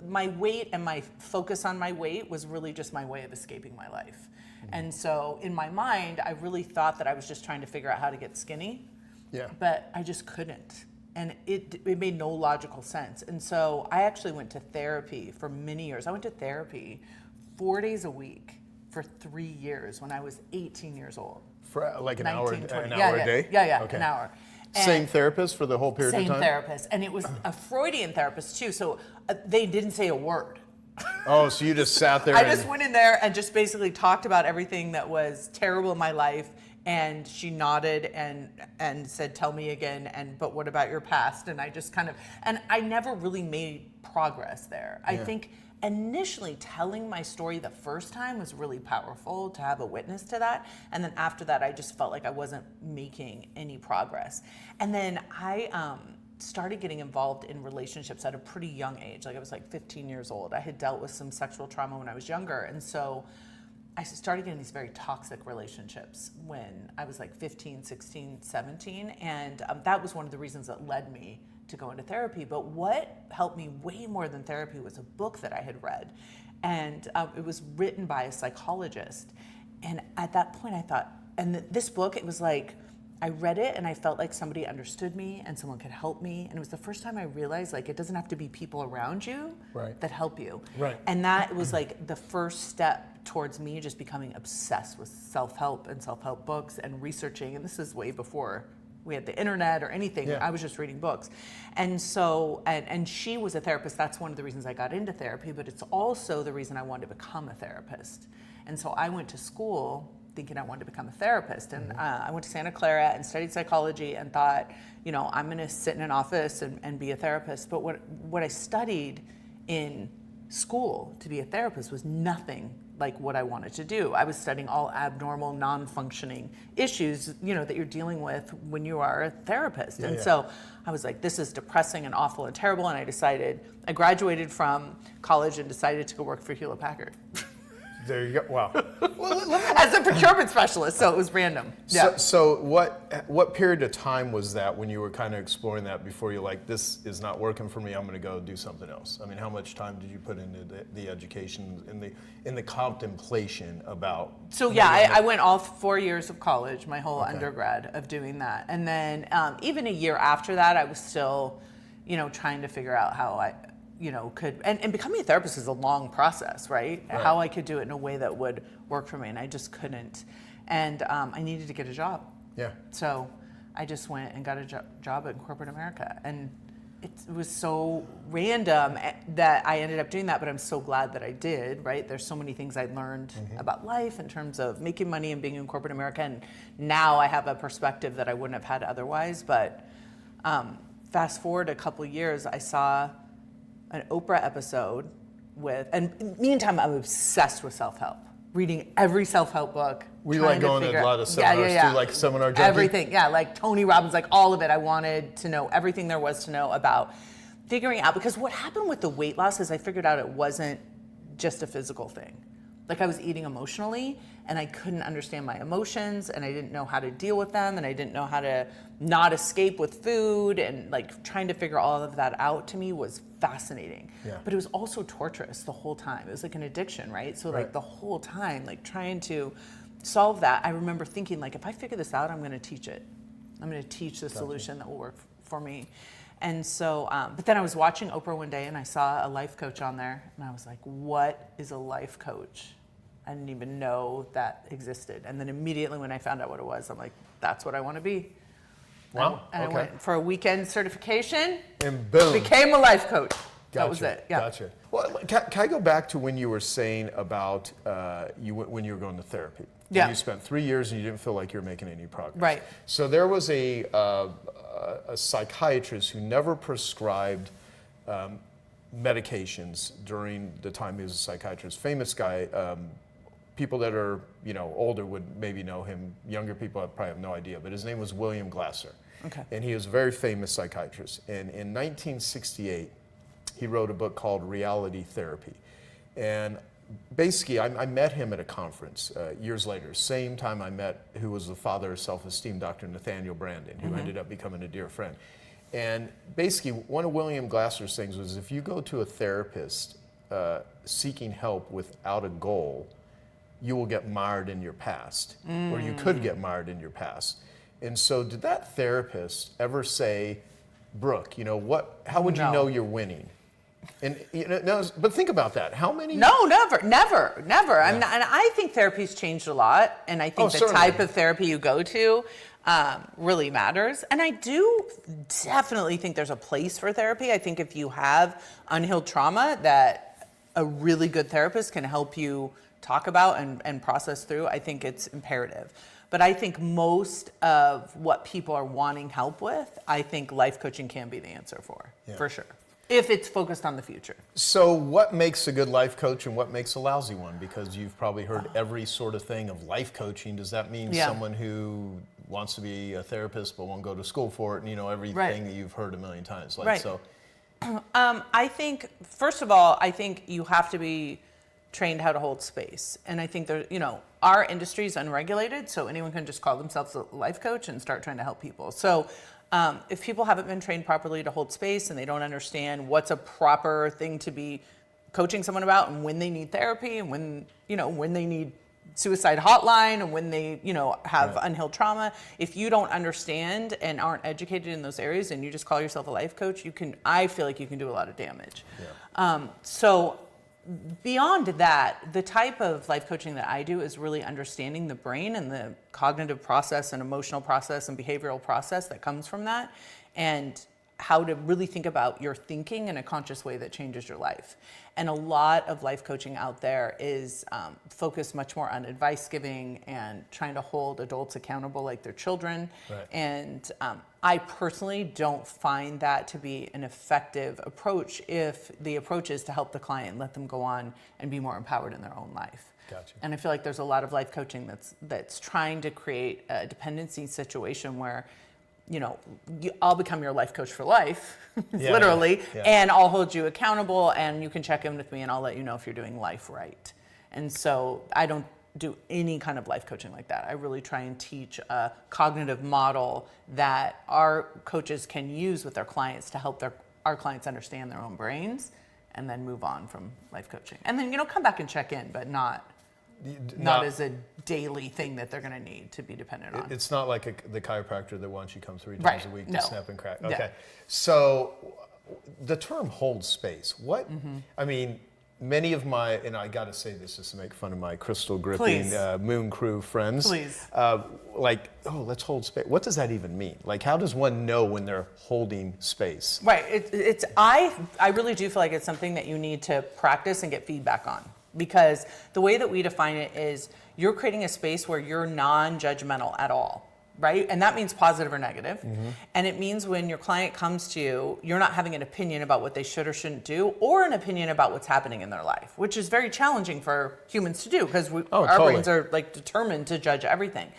my weight, and my focus on my weight was really just my way of escaping my life. And so in my mind, I really thought that I was just trying to figure out how to get skinny. Yeah. But I just couldn't. And it made no logical sense. And so I actually went to therapy for many years. I went to therapy 4 days a week for 3 years when I was 18 years old. For like an hour a day? Yeah, okay. An hour. And same therapist for the whole period of time? Same therapist. And it was a Freudian therapist too, so they didn't say a word. Oh, so you just sat there I just went in there and just basically talked about everything that was terrible in my life, and she nodded and said, tell me again, but what about your past? And I just and I never really made progress there. I think initially telling my story the first time was really powerful to have a witness to that. And then after that, I just felt like I wasn't making any progress. And then I started getting involved in relationships at a pretty young age. Like I was like 15 years old. I had dealt with some sexual trauma when I was younger. And so I started getting these very toxic relationships when I was like 15, 16, 17. And that was one of the reasons that led me to go into therapy. But what helped me way more than therapy was a book that I had read. And it was written by a psychologist. And at that point I thought, and this book, it was like, I read it and I felt like somebody understood me and someone could help me. And it was the first time I realized like it doesn't have to be people around you that help you. Right. And that was like the first step towards me just becoming obsessed with self-help and self-help books and researching. And this is way before we had the internet or anything. I was just reading books. And so, and she was a therapist. That's one of the reasons I got into therapy, but it's also the reason I wanted to become a therapist. And so I went to school thinking I wanted to become a therapist. And I went to Santa Clara and studied psychology and thought, I'm going to sit in an office and be a therapist. But what I studied in school to be a therapist was nothing like what I wanted to do. I was studying all abnormal, non-functioning issues, that you're dealing with when you are a therapist. So I was like, this is depressing and awful and terrible. And I graduated from college and decided to go work for Hewlett Packard. There you go. Wow. As a procurement specialist, so it was random. Yeah. So what period of time was that when you were kind of exploring that before you're like, this is not working for me, I'm going to go do something else? I mean, how much time did you put into the education, in the contemplation about? So I went all 4 years of college, my whole undergrad of doing that. And then even a year after that, I was still, trying to figure out how I could, and becoming a therapist is a long process, right? How I could do it in a way that would work for me, and I just couldn't. And I needed to get a job. Yeah. So I just went and got a job in corporate America. And it was so random that I ended up doing that, but I'm so glad that I did, right? There's so many things I learned about life in terms of making money and being in corporate America, and now I have a perspective that I wouldn't have had otherwise. But fast forward a couple years, I saw an Oprah episode and meantime, I'm obsessed with self-help, reading every self-help book, We trying like to going to figure a lot out- of seminars too, like seminar junkie. Everything, yeah, like Tony Robbins, like all of it. I wanted to know everything there was to know about figuring out, because what happened with the weight loss is I figured out it wasn't just a physical thing. Like I was eating emotionally and I couldn't understand my emotions and I didn't know how to deal with them and I didn't know how to not escape with food, and like trying to figure all of that out to me was fascinating. Yeah. But it was also torturous the whole time. It was like an addiction, right? So like the whole time, like trying to solve that, I remember thinking like, if I figure this out, I'm going to teach it. I'm going to teach the solution that will work for me. And so, but then I was watching Oprah one day and I saw a life coach on there and I was like, what is a life coach? I didn't even know that existed. And then immediately when I found out what it was, I'm like, that's what I want to be. Wow. And okay. I went for a weekend certification, And boom. became a life coach. That was Gotcha, it. Yeah. Gotcha. Well, can I go back to when you were saying about when you were going to therapy? Yeah. You spent 3 years and you didn't feel like you were making any progress. Right. So there was a psychiatrist who never prescribed medications during the time he was a psychiatrist. Famous guy. People that are older would maybe know him. Younger people probably have no idea. But his name was William Glasser. Okay. And he was a very famous psychiatrist. And in 1968, he wrote a book called Reality Therapy. And basically, I met him at a conference years later, same time I met who was the father of self-esteem, Dr. Nathaniel Branden, who ended up becoming a dear friend. And basically, one of William Glasser's things was if you go to a therapist seeking help without a goal, you will get mired in your past, or you could get mired in your past. And so did that therapist ever say, Brooke, how would you No. know you're winning? And no, but think about that. How many? No, never. And I think therapy's changed a lot, and I think the certainly. type of therapy you go to really matters. And I do definitely think there's a place for therapy. I think if you have unhealed trauma that a really good therapist can help you talk about and process through, I think it's imperative. But I think most of what people are wanting help with, I think life coaching can be the answer for sure. If it's focused on the future. So what makes a good life coach and what makes a lousy one? Because you've probably heard every sort of thing of life coaching. Does that mean someone who wants to be a therapist but won't go to school for it, and everything that you've heard a million times? So I think, first of all, I think you have to be trained how to hold space. And I think our industry is unregulated, so anyone can just call themselves a life coach and start trying to help people. So if people haven't been trained properly to hold space and they don't understand what's a proper thing to be coaching someone about, and when they need therapy, and when they need suicide hotline, and when they have unhealed trauma, if you don't understand and aren't educated in those areas and you just call yourself a life coach, I feel like you can do a lot of damage. So beyond that, the type of life coaching that I do is really understanding the brain and the cognitive process and emotional process and behavioral process that comes from that, and how to really think about your thinking in a conscious way that changes your life. And a lot of life coaching out there is focused much more on advice giving and trying to hold adults accountable like their children. Right. And I personally don't find that to be an effective approach if the approach is to help the client, let them go on and be more empowered in their own life. Gotcha. And I feel like there's a lot of life coaching that's trying to create a dependency situation where I'll become your life coach for life, literally, and I'll hold you accountable, and you can check in with me and I'll let you know if you're doing life right. And so I don't do any kind of life coaching like that. I really try and teach a cognitive model that our coaches can use with their clients to help our clients understand their own brains, and then move on from life coaching. And then, come back and check in, but not as a daily thing that they're going to need to be dependent on. It's not like the chiropractor that wants you come 3 times a week to No. snap and crack. No. Okay. So the term hold space, what, I mean, many of and I got to say this just to make fun of my crystal gripping Moon Crew friends. Please. Let's hold space. What does that even mean? Like, how does one know when they're holding space? Right. I really do feel like it's something that you need to practice and get feedback on. Because the way that we define it is you're creating a space where you're non-judgmental at all. right? And that means positive or negative. And it means when your client comes to you, you're not having an opinion about what they should or shouldn't do, or an opinion about what's happening in their life, which is very challenging for humans to do, because our brains are like determined to judge everything,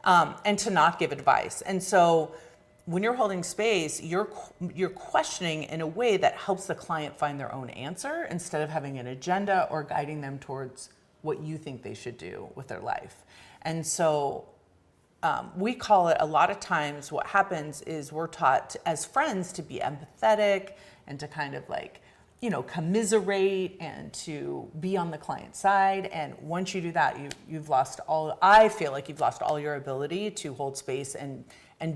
and to not give advice. And so when you're holding space, you're questioning in a way that helps the client find their own answer, instead of having an agenda or guiding them towards what you think they should do with their life. And so we call it, a lot of times what happens is we're taught as friends to be empathetic and to kind of like, you know, commiserate and to be on the client's side. And once you do that, you've lost all, I feel like you've lost all your ability to hold space and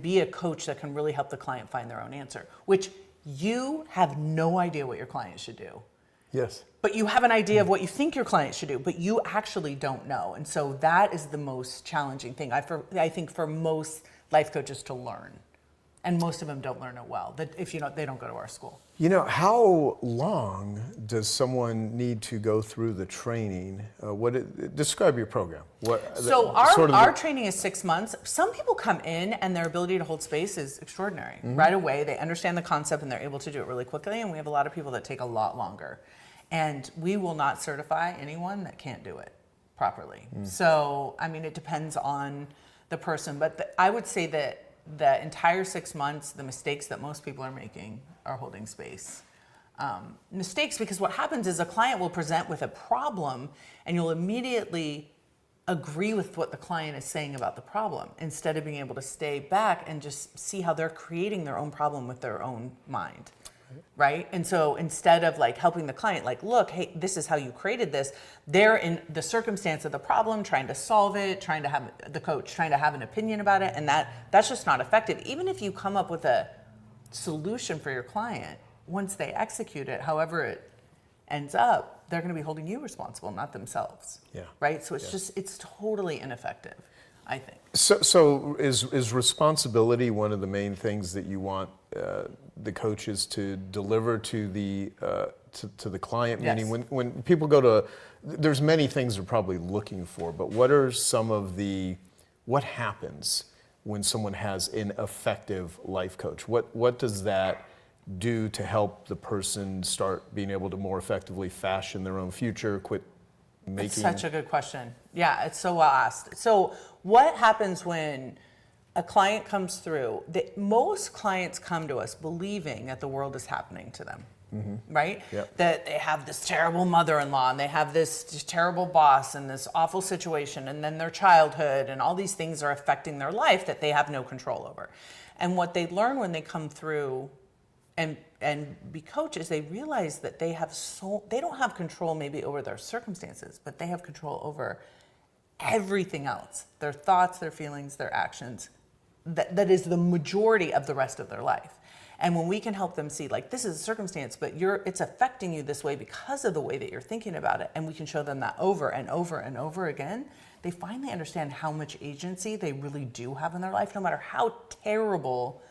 be a coach that can really help the client find their own answer, which you have no idea what your client should do. Yes. But you have an idea of what you think your client should do, but you actually don't know. And so that is the most challenging thing, I think, for most life coaches to learn. And most of them don't learn it well, that if you know, they don't go to our school. You know, how long does someone need to go through the training? Describe your program. So our training is 6 months. Some people come in and their ability to hold space is extraordinary. Right away, they understand the concept and they're able to do it really quickly. And we have a lot of people that take a lot longer. And we will not certify anyone that can't do it properly. So, I mean, it depends on the person. But I would say that the entire 6 months, the mistakes that most people are making are holding space. Mistakes, because what happens is a client will present with a problem and you'll immediately agree with what the client is saying about the problem, instead of being able to stay back and just see how they're creating their own problem with their own mind. Right? And so instead of like helping the client, like, look, hey, this is how you created this, they're in the circumstance of the problem, trying to solve it, trying to have the coach, trying to have an opinion about it. And that's just not effective. Even if you come up with a solution for your client, once they execute it, however it ends up, they're going to be holding you responsible, not themselves. Yeah. Right? So it's it's totally ineffective, I think. So is responsibility one of the main things that you want the coaches to deliver to the client? Yes. Meaning when people go to, there's many things they're probably looking for, but what are some of what happens when someone has an effective life coach? What does that do to help the person start being able to more effectively fashion their own future, quit making? It's such a good question. Yeah, it's so well asked. So what happens when a client comes through? Most clients come to us believing that the world is happening to them, right? Yep. That they have this terrible mother-in-law and they have this terrible boss and this awful situation, and then their childhood and all these things are affecting their life that they have no control over. And what they learn when they come through and be coaches, they realize that they don't have control maybe over their circumstances, but they have control over everything else, their thoughts, their feelings, their actions. That is the majority of the rest of their life. And when we can help them see, like, this is a circumstance, but it's affecting you this way because of the way that you're thinking about it, and we can show them that over and over and over again, they finally understand how much agency they really do have in their life, no matter how terrible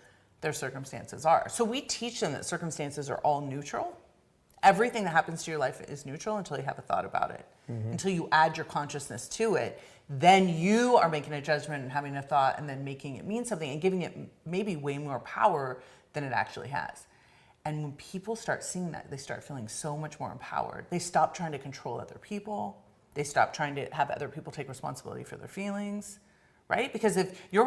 their circumstances are. So we teach them that circumstances are all neutral. Everything that happens to your life is neutral until you have a thought about it. Until you add your consciousness to it, then you are making a judgment and having a thought and then making it mean something and giving it maybe way more power than it actually has. And when people start seeing that, they start feeling so much more empowered. They stop trying to control other people. They stop trying to have other people take responsibility for their feelings, right? Because if you're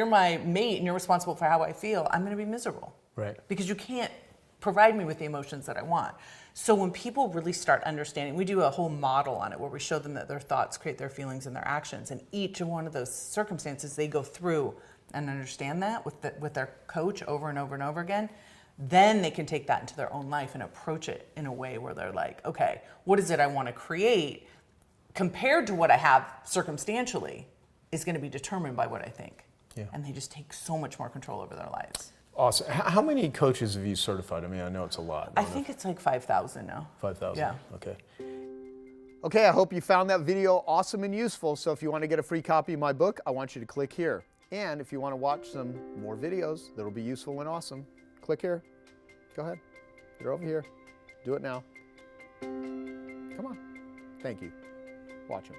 my mate and you're responsible for how I feel, I'm going to be miserable. Right. Because you can't provide me with the emotions that I want. So when people really start understanding, we do a whole model on it where we show them that their thoughts create their feelings and their actions. And each one of those circumstances they go through and understand that with their coach over and over and over again, then they can take that into their own life and approach it in a way where they're like, okay, what is it I want to create compared to what I have circumstantially is going to be determined by what I think. Yeah. And they just take so much more control over their lives. Awesome. How many coaches have you certified? I mean, I know it's a lot. I think it's like 5,000 now. 5,000? Yeah. Okay. Okay, I hope you found that video awesome and useful. So if you want to get a free copy of my book, I want you to click here. And if you want to watch some more videos that'll be useful and awesome, click here. Go ahead. You're over here. Do it now. Come on. Thank you. Watch them.